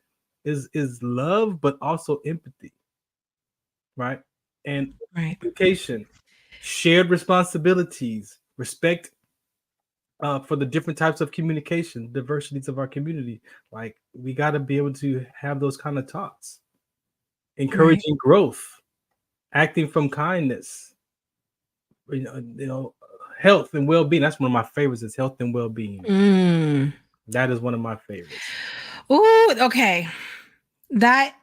B: is love, but also empathy, right? And communication, shared responsibilities, respect for the different types of communication, diversities of our community. Like we got to be able to have those kind of talks, encouraging growth, acting from kindness, health and well-being. That's one of my favorites, is health and well-being. That is one of my favorites.
A: Ooh, okay. That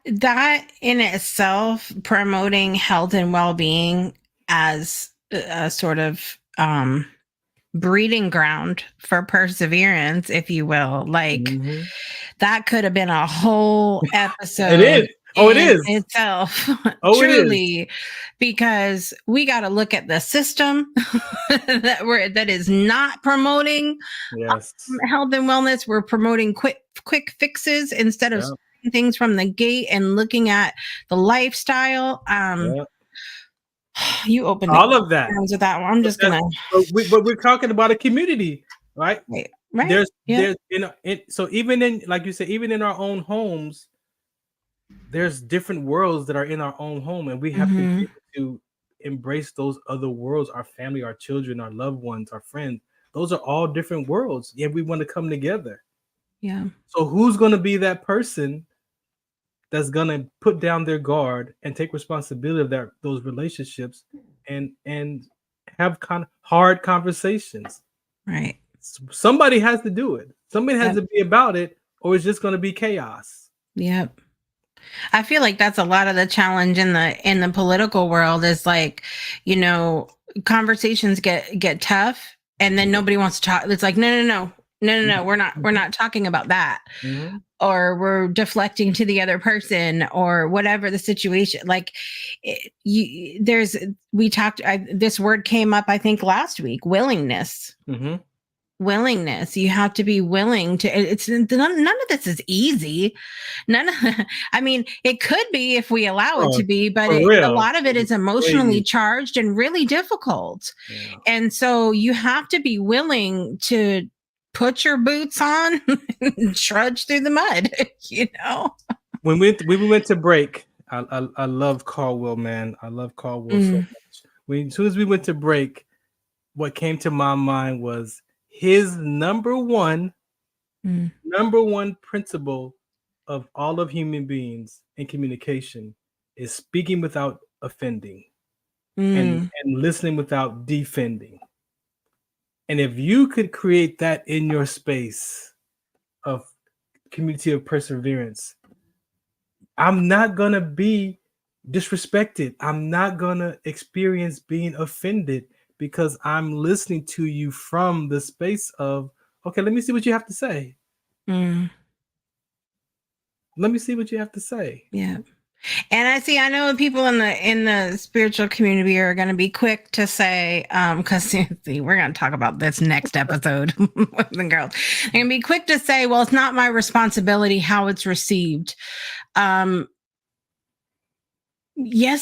A: in itself, promoting health and well-being as a sort of breeding ground for perseverance, if you will, like that could have been a whole episode.
B: It is. Oh, it is
A: itself.
B: Oh,
A: truly,
B: it is.
A: Because we got to look at the system that is not promoting health and wellness. We're promoting quick fixes instead of things from the gate and looking at the lifestyle. You opened
B: all of that
A: with that one. I'm just gonna.
B: But we're talking about a community, right?
A: Right.
B: There's so even in, like you said, even in our own homes, there's different worlds that are in our own home, and we have to be able to embrace those other worlds. Our family, our children, our loved ones, our friends. Those are all different worlds. Yeah, we want to come together.
A: Yeah.
B: So who's going to be that person that's going to put down their guard and take responsibility of those relationships and have hard conversations?
A: Right.
B: Somebody has to do it. Somebody has to be about it, or it's just going to be chaos.
A: Yep. I feel like that's a lot of the challenge in the political world is like, conversations get tough and then nobody wants to talk. It's like, no. We're not talking about that. or we're deflecting to the other person or whatever the situation. Like this word came up, I think last week, willingness.
B: Mm-hmm.
A: Willingness. You have to be willing to, none of this is easy. I mean, it could be if we allow it to be, but a lot of it is emotionally charged and really difficult.
B: Yeah.
A: And so you have to be willing to put your boots on and trudge through the mud, you know?
B: When we went to break, I love Caldwell, man. I love Caldwell so much. As soon as we went to break, what came to my mind was his number one principle of all of human beings in communication is speaking without offending and listening without defending. And if you could create that in your space of community of perseverance, I'm not going to be disrespected. I'm not going to experience being offended because I'm listening to you from the space of, okay, let me see what you have to say. Let me see what you have to say.
A: Yeah. And I know people in the spiritual community are going to be quick to say, because we're going to talk about this next episode with the girls. They're going to be quick to say, well, it's not my responsibility how it's received. Yes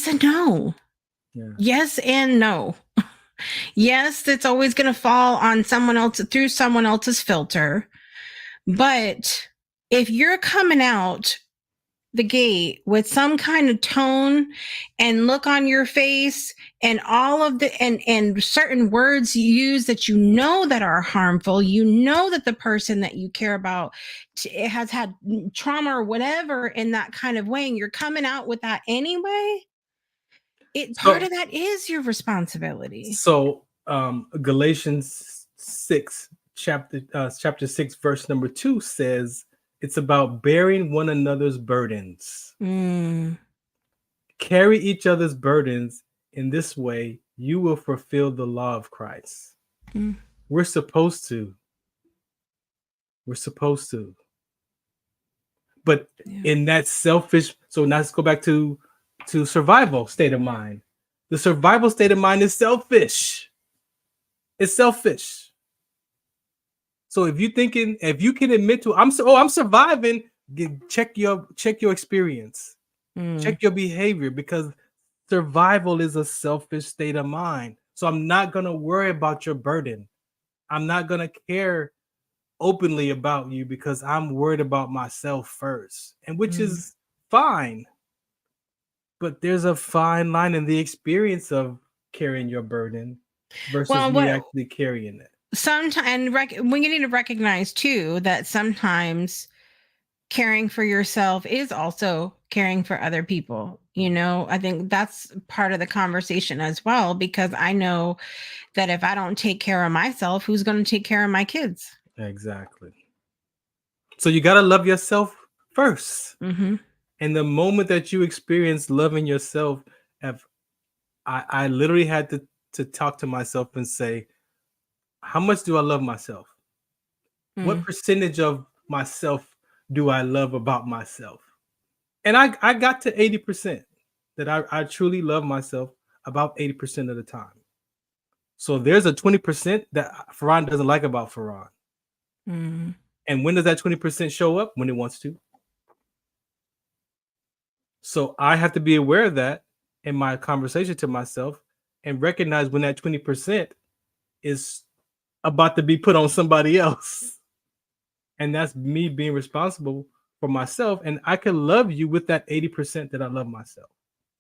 A: and no.
B: Yeah.
A: Yes and no. Yes, it's always going to fall on someone else through someone else's filter. But if you're coming out the gate with some kind of tone and look on your face and all of the and certain words you use that you know that are harmful, you know that the person that you care about has had trauma or whatever in that kind of way, and you're coming out with that anyway, part of that is your responsibility.
B: So Galatians 6 chapter 6 verse number 2 says it's about bearing one another's burdens. Carry each other's burdens. In this way, you will fulfill the law of Christ. We're supposed to. But in that selfish, so now let's go back to survival state of mind. The survival state of mind is selfish. It's selfish. So if you can admit to, I'm surviving, check your experience, check your behavior, because survival is a selfish state of mind. So I'm not going to worry about your burden. I'm not going to care openly about you because I'm worried about myself first, and which is fine. But there's a fine line in the experience of carrying your burden versus me actually carrying it.
A: Sometimes, we need to recognize too that sometimes caring for yourself is also caring for other people. You know, I think that's part of the conversation as well, because I know that if I don't take care of myself, who's going to take care of my kids?
B: Exactly. So you got to love yourself first. And the moment that you experience loving yourself, I literally had to talk to myself and say, how much do I love myself? What percentage of myself do I love about myself? And I got to 80%, that I truly love myself about 80% of the time. So there's a 20% that Farron doesn't like about Farron. And when does that 20% show up? When it wants to. So I have to be aware of that in my conversation to myself and recognize when that 20% is about to be put on somebody else. And that's me being responsible for myself. And I can love you with that 80% that I love myself.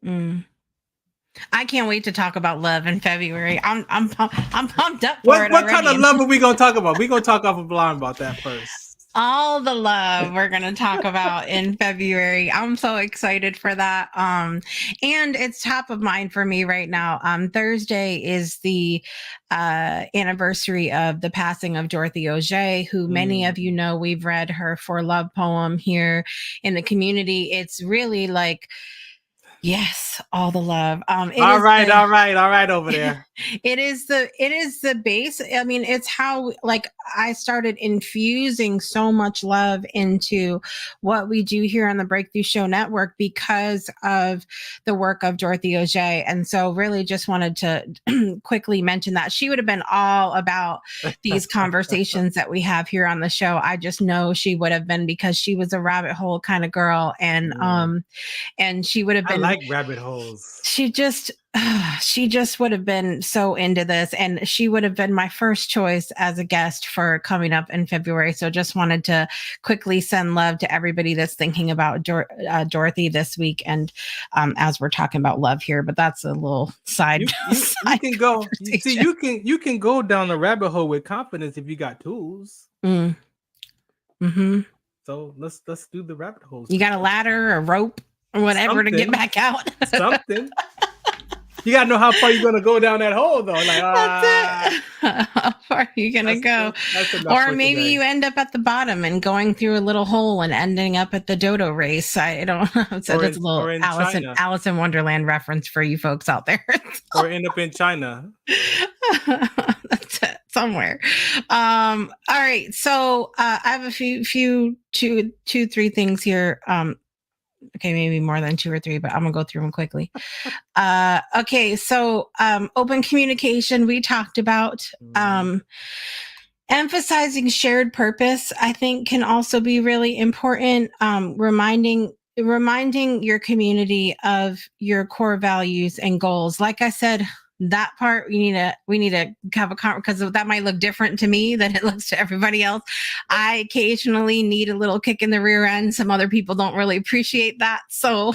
A: I can't wait to talk about love in February. I'm pumped up for it.
B: What kind of love are we gonna talk about? We're gonna talk offline about that first.
A: All the love we're going to talk about in February. I'm so excited for that. And it's top of mind for me right now. Thursday is the anniversary of the passing of Dorothy Auger, who many of you know. We've read her For Love poem here in the community. It's really like Yes, all the love.
B: All right over there.
A: It is the base. I mean, it's how, like, I started infusing so much love into what we do here on the Breakthrough Show Network because of the work of Dorothy Auger. And so really just wanted to quickly mention that she would have been all about these conversations that we have here on the show. I just know she would have been, because she was a rabbit hole kind of girl. And she would have
B: I
A: been
B: like rabbit holes.
A: she just would have been so into this, and she would have been my first choice as a guest for coming up in February. So just wanted to quickly send love to everybody that's thinking about Dorothy this week. And as we're talking about love here, but that's a little side.
B: You can go. See, you can go down the rabbit hole with confidence if you got tools.
A: Mm-hmm.
B: So let's do the rabbit holes.
A: You got a ladder, a rope, or whatever to get back out.
B: Something. You gotta know how far you're gonna go down that hole, though. Like,
A: that's it. How far are you gonna go? Or maybe you end up at the bottom and going through a little hole and ending up at the dodo race. I don't know. So that's a little Alice in Wonderland reference for you folks out there.
B: Or end up in China.
A: That's it. Somewhere. All right. So I have a few, two, three things here. Okay, maybe more than 2 or 3, but I'm gonna go through them quickly. Okay, so open communication we talked about. Emphasizing shared purpose, I think, can also be really important. Reminding your community of your core values and goals. Like I said, that part we need to have a conversation, because that might look different to me than it looks to everybody else. I occasionally need a little kick in the rear end. Some other people don't really appreciate that, so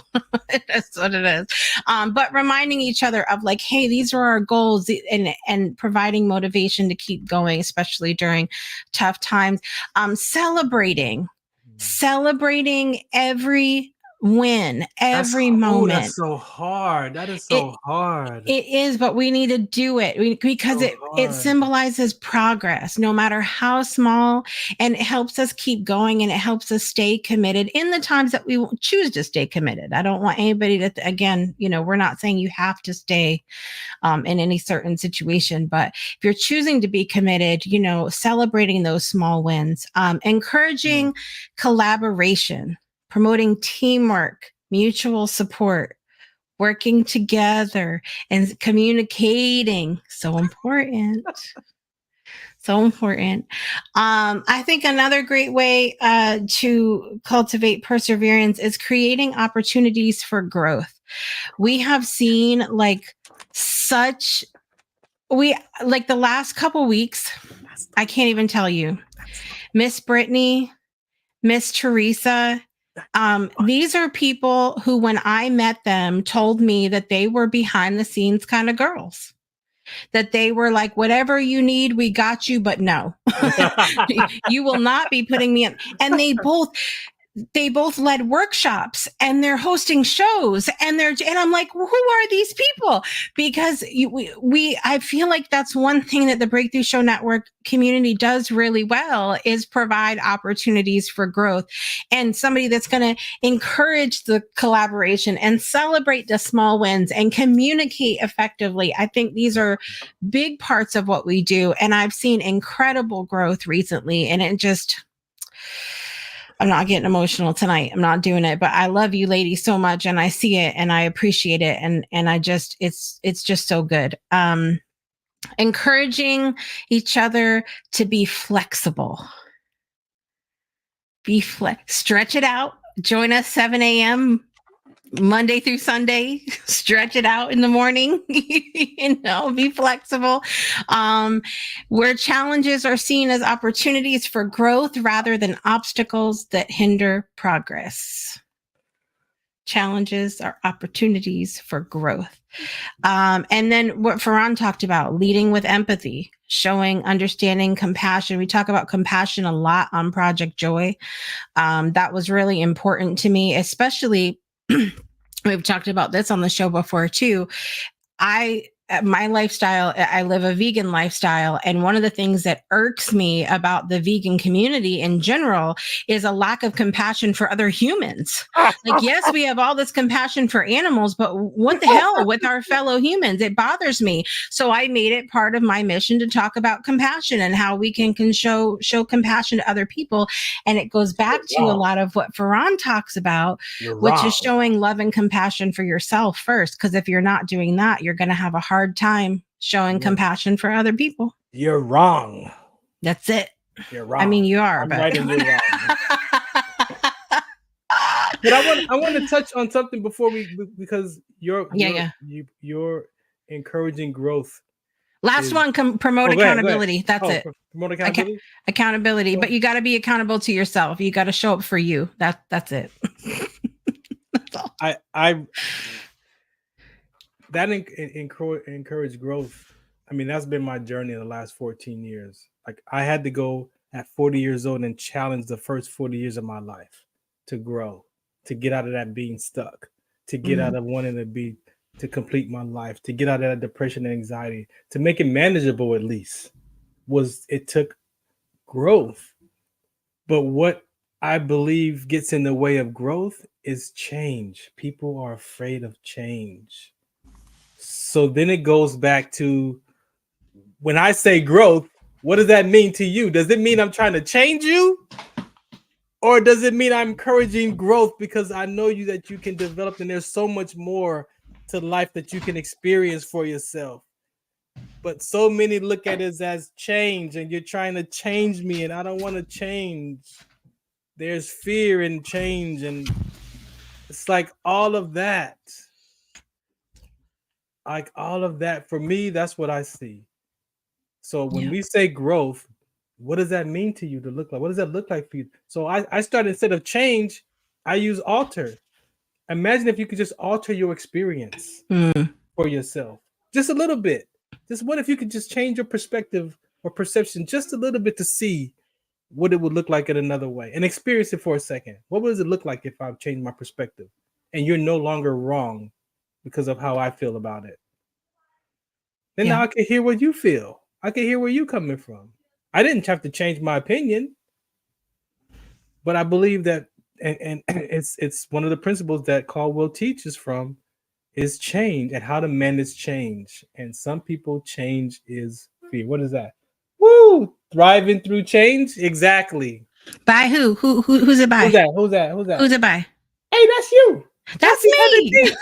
A: that's what it is. But reminding each other of, like, hey, these are our goals, and providing motivation to keep going, especially during tough times. Celebrating every win, every moment.
B: That's so hard. That is so hard.
A: It is, but we need to do it because it symbolizes progress, no matter how small, and it helps us keep going, and it helps us stay committed in the times that we choose to stay committed. I don't want anybody to, again, we're not saying you have to stay in any certain situation, but if you're choosing to be committed, celebrating those small wins, encouraging collaboration, promoting teamwork, mutual support, working together, and communicating. So important. So important. I think another great way to cultivate perseverance is creating opportunities for growth. We have seen the last couple weeks, I can't even tell you, Miss Brittany, Miss Teresa, these are people who, when I met them, told me that they were behind the scenes kind of girls, that they were like, whatever you need, we got you, but no, you will not be putting me in. And they both led workshops, and they're hosting shows, and I'm like, who are these people? Because I feel like that's one thing that the Breakthrough Show Network community does really well, is provide opportunities for growth, and somebody that's going to encourage the collaboration and celebrate the small wins and communicate effectively. I think these are big parts of what we do. And I've seen incredible growth recently, and I'm not getting emotional tonight. I'm not doing it, but I love you ladies so much, and I see it and I appreciate it. And it's just so good. Encouraging each other to be flexible. Stretch it out. Join us 7 a.m. Monday through Sunday. Stretch it out in the morning. Be flexible. Where challenges are seen as opportunities for growth rather than obstacles that hinder progress. Challenges are opportunities for growth. And then what Farron talked about, leading with empathy, showing understanding, compassion. We talk about compassion a lot on Project Joy. That was really important to me, especially we've talked about this on the show before too. I my lifestyle, I live a vegan lifestyle. And one of the things that irks me about the vegan community in general is a lack of compassion for other humans. Like, yes, we have all this compassion for animals, but what the hell with our fellow humans? It bothers me. So I made it part of my mission to talk about compassion and how we can show compassion to other people. And it goes back to a lot of what Farron talks about, which is showing love and compassion for yourself first. Because if you're not doing that, you're going to have a hard time showing compassion for other people.
B: You're wrong.
A: That's it.
B: You're wrong.
A: I mean, you are,
B: I'm
A: but
B: right and you're wrong. But I want to touch on something before because you're encouraging growth.
A: Last one, promote accountability. That's it.
B: Promote accountability.
A: Accountability, but you got to be accountable to yourself. You got to show up for you. That's it. That's all.
B: That encourage growth. I mean, that's been my journey in the last 14 years. Like, I had to go at 40 years old and challenge the first 40 years of my life to grow, to get out of that being stuck, to get out of wanting to complete my life, to get out of that depression and anxiety, to make it manageable at least. It took growth. But what I believe gets in the way of growth is change. People are afraid of change. So then it goes back to, when I say growth, what does that mean to you? Does it mean I'm trying to change you? Or does it mean I'm encouraging growth because I know that you can develop, and there's so much more to life that you can experience for yourself? But so many look at it as change, and you're trying to change me, and I don't want to change. There's fear in change, and it's like all of that. Like all of that, for me, that's what I see. So when we say growth, what does that mean to you to look like? What does that look like for you? So I started, instead of change, I use alter. Imagine if you could just alter your experience for yourself. Just a little bit. Just what if you could just change your perspective or perception just a little bit to see what it would look like in another way and experience it for a second. What does it look like if I've changed my perspective and you're no longer wrong because of how I feel about it? Then now I can hear what you feel. I can hear where you're coming from. I didn't have to change my opinion, but I believe that, and it's one of the principles that Caldwell teaches from, is change and how to manage change. And some people, change is fear. What is that? Woo! Thriving through change? Exactly.
A: By who? Who's it by?
B: Who's that?
A: Who's it by?
B: Hey, that's you.
A: That's me.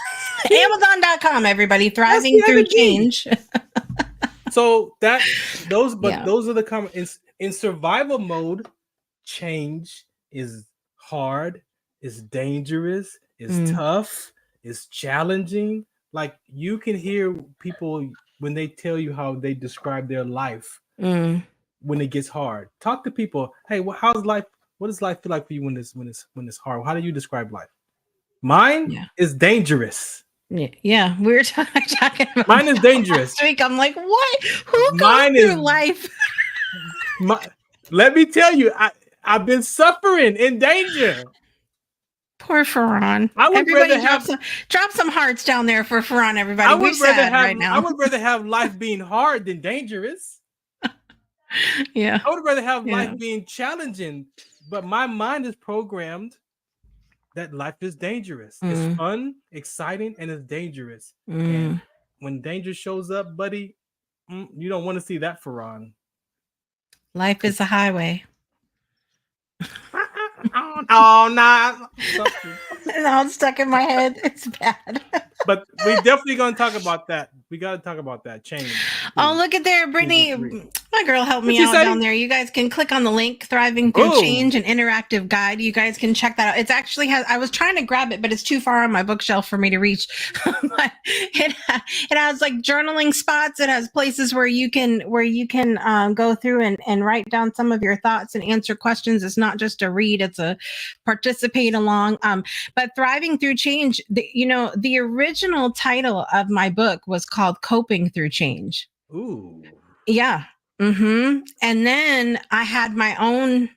A: Amazon.com, everybody. Thriving through change.
B: So those are the common in survival mode. Change is hard, is dangerous, is tough, is challenging. Like, you can hear people when they tell you how they describe their life when it gets hard. Talk to people. Hey, how's life? What does life feel like for you when it's hard? How do you describe life? Mine is dangerous.
A: Yeah, we were talking about
B: mine is dangerous.
A: Last week, I'm like, what? Who goes through life?
B: Let me tell you, I've been suffering in danger.
A: Poor Farron. Everybody drop some hearts down there for Farron, everybody. We're sad right now.
B: I would rather have life being hard than dangerous.
A: Yeah.
B: I would rather have life being challenging, but my mind is programmed that life is dangerous. It's fun, exciting, and it's dangerous. And when danger shows up, buddy, you don't want to see that, Farron.
A: Life is a highway.
B: Oh, nah.
A: No, it's stuck in my head. It's bad.
B: But we definitely gonna talk about that. We gotta talk about that change.
A: Oh, look at there, Brittany. My girl helped me out down there. You guys can click on the link, Thriving Through Change, an interactive guide. You guys can check that out. It's actually I was trying to grab it, but it's too far on my bookshelf for me to reach. But it has like journaling spots. It has places where you can go through and write down some of your thoughts and answer questions. It's not just a read; it's a participate along. But Thriving Through Change, the original title of my book was called Coping Through Change.
B: Ooh.
A: Yeah. And then I had my own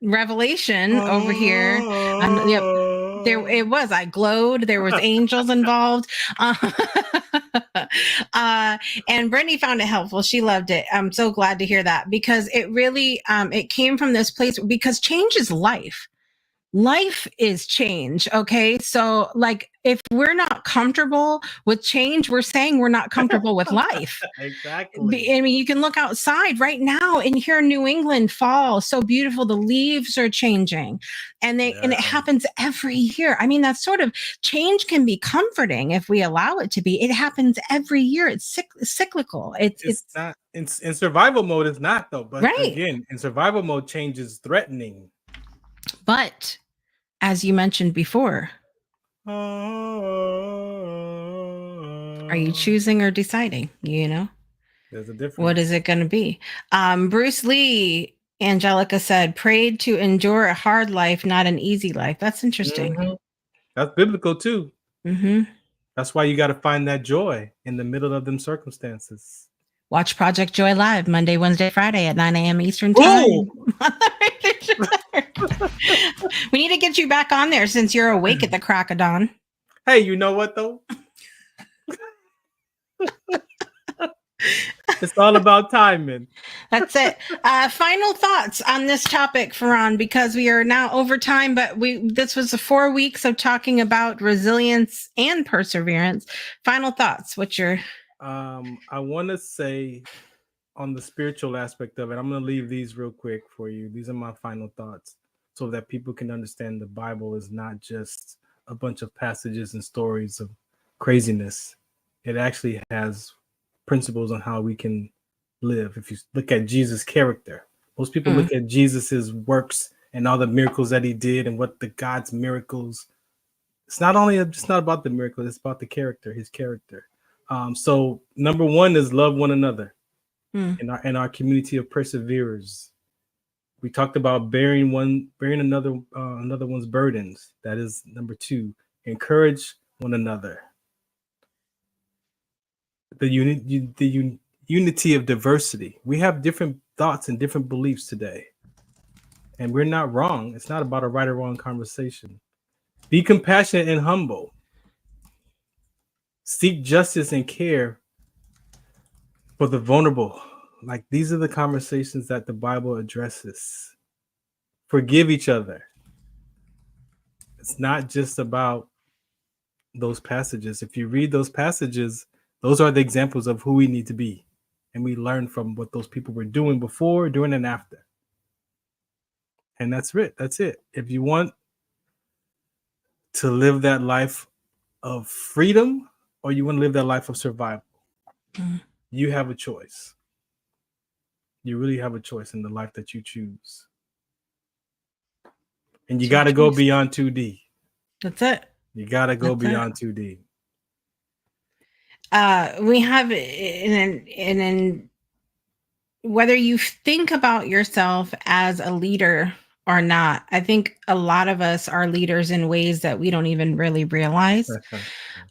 A: revelation over here. it was. I glowed. There was angels involved. And Brittany found it helpful. She loved it. I'm so glad to hear that, because it really it came from this place, because change is life. Life is change. Okay. So like, if we're not comfortable with change, we're saying we're not comfortable with life.
B: Exactly.
A: I mean, you can look outside right now in here in New England, fall, so beautiful. The leaves are changing, and and it happens every year. I mean, that's sort of, change can be comforting if we allow it to be. It happens every year. It's cyclical.
B: It's not in survival mode. It's not though. But
A: right.
B: again, in survival mode, change is threatening.
A: But as you mentioned before, are you choosing or deciding? You know,
B: there's a difference.
A: What is it going to be? Bruce Lee, Angelica said, prayed to endure a hard life, not an easy life. That's interesting.
B: Mm-hmm. That's biblical too.
A: Mm-hmm.
B: That's why you got to find that joy in the middle of them circumstances.
A: Watch Project Joy live Monday, Wednesday, Friday at 9 a.m. Eastern time. We need to get you back on there since you're awake at the crack of dawn.
B: Hey, you know what though? It's all about timing.
A: That's it. Final thoughts on this topic, Farron, because we are now over time, but this was 4 weeks of talking about resilience and perseverance. Final thoughts. What's your...
B: I want to say on the spiritual aspect of it, I'm going to leave these real quick for you. These are my final thoughts, so that people can understand the Bible is not just a bunch of passages and stories of craziness. It actually has principles on how we can live. If you look at Jesus' character, most people look at Jesus's works and all the miracles that he did and what the God's miracles. It's not about the miracle, it's about the character, his character. So number one is love one another in our community of Perseveres. We talked about bearing another one's burdens. That is number two. Encourage one another. The unity of diversity. We have different thoughts and different beliefs today, and we're not wrong. It's not about a right or wrong conversation. Be compassionate and humble. Seek justice and care for the vulnerable. Like, these are the conversations that the Bible addresses. Forgive each other. It's not just about those passages. If you read those passages, those are the examples of who we need to be. And we learn from what those people were doing before, during, and after. And that's it. That's it. If you want to live that life of freedom, or you want to live that life of survival, you have a choice. You really have a choice in the life that you choose. And you got to go beyond 2D.
A: That's it.
B: You got to go beyond 2D.
A: We have in whether you think about yourself as a leader or not, I think a lot of us are leaders in ways that we don't even really realize.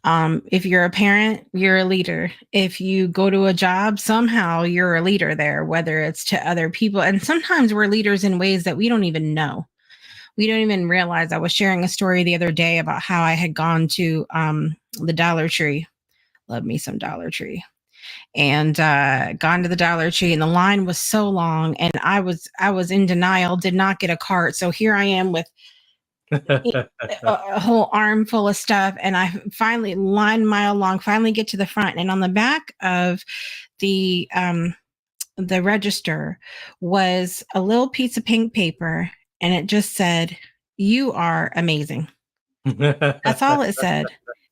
A: If you're a parent, you're a leader. If you go to a job, somehow you're a leader there, whether it's to other people. And sometimes we're leaders in ways that we don't even know. We don't even realize. I was sharing a story the other day about how I had gone to the Dollar Tree. Love me some Dollar Tree. And gone to the Dollar Tree, and the line was so long, and I was in denial, did not get a cart. So here I am with a whole armful of stuff, and I finally, line mile long, finally get to the front, and on the back of the register was a little piece of pink paper, and it just said, "You are amazing." That's all it said.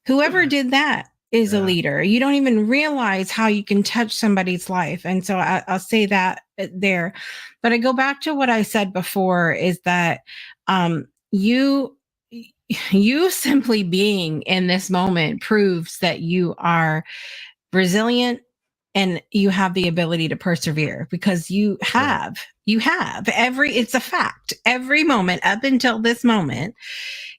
A: Whoever did that is a leader. You don't even realize how you can touch somebody's life. And so I'll say that there. But I go back to what I said before, is that you simply being in this moment proves that you are resilient and you have the ability to persevere, because you have You have it's a fact. Every moment up until this moment,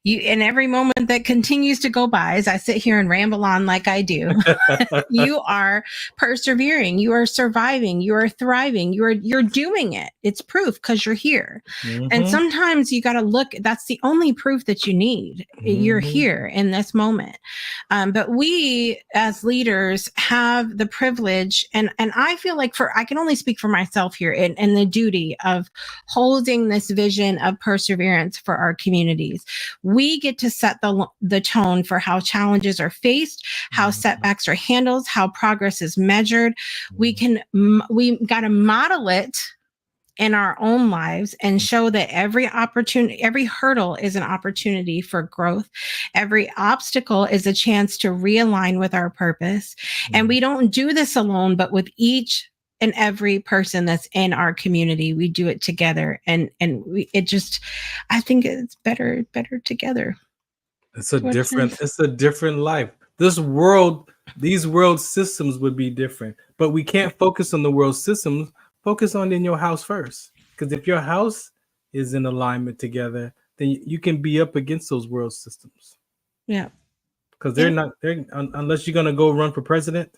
A: and every moment that continues to go by as I sit here and ramble on like I do, you are persevering, you are surviving, you are thriving, you're doing it. It's proof because you're here. And sometimes you got to look, that's the only proof that you need. You're here in this moment. But we as leaders have the privilege, and I feel like I can only speak for myself here, and the duty of holding this vision of perseverance for our communities. We get to set the tone for how challenges are faced, how setbacks are handled, how progress is measured. We got to model it in our own lives and show that every hurdle is an opportunity for growth. Every obstacle is a chance to realign with our purpose. And we don't do this alone, but with each and every person that's in our community. We do it together, and I think it's better together.
B: It's a different life. These world systems would be different, but we can't focus on the world systems. Focus on in your house first, because if your house is in alignment together, then you can be up against those world systems.
A: Yeah,
B: because they're unless you're gonna go run for president,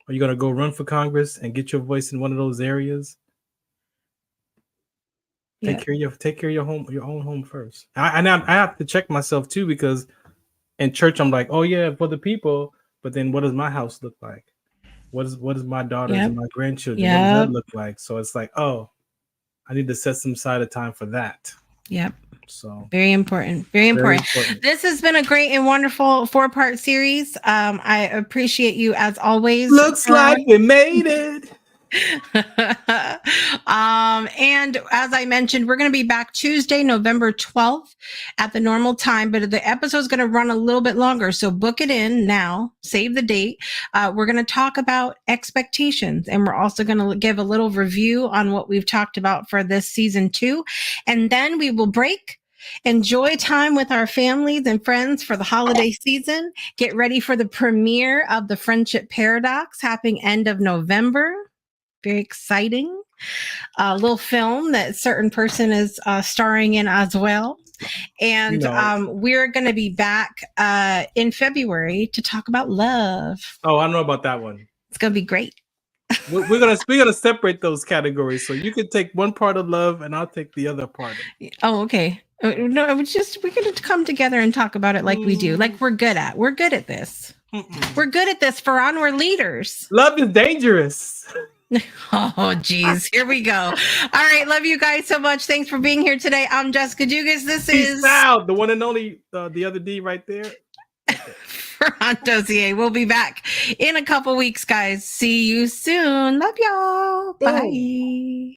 B: or you're gonna go run for Congress and get your voice in one of those areas. Take care of your home, your own home first. I have to check myself too, because in church I'm like, oh yeah, for the people, but then what does my house look like? What is my daughters and my grandchildren? What does that look like? So it's like, oh, I need to set some side of time for that.
A: Yep.
B: So
A: very important. This has been a great and wonderful 4-part series. I appreciate you as always.
B: Looks like we made it.
A: And as I mentioned, we're going to be back Tuesday, November 12th at the normal time, but the episode is going to run a little bit longer. So book it in now, save the date. We're going to talk about expectations, and we're also going to give a little review on what we've talked about for this season 2. And then we will break, enjoy time with our families and friends for the holiday season, get ready for the premiere of The Friendship Paradox happening end of November. Very exciting. A little film that certain person is starring in as well. And we're going to be back in February to talk about love.
B: Oh, I know about that one.
A: It's going to be great.
B: We're gonna separate those categories, so you can take one part of love and I'll take the other part.
A: Oh, okay. No, it was just we're going to come together and talk about it like we do, like we're good at this. We're good at this, Farron. We're leaders.
B: Love is dangerous.
A: Oh, geez. Here we go. All right. Love you guys so much. Thanks for being here today. I'm Jessica Dugas. This is
B: out, the one and only, the other D right there.
A: Farron Dozier. We'll be back in a couple weeks, guys. See you soon. Love y'all. Bye.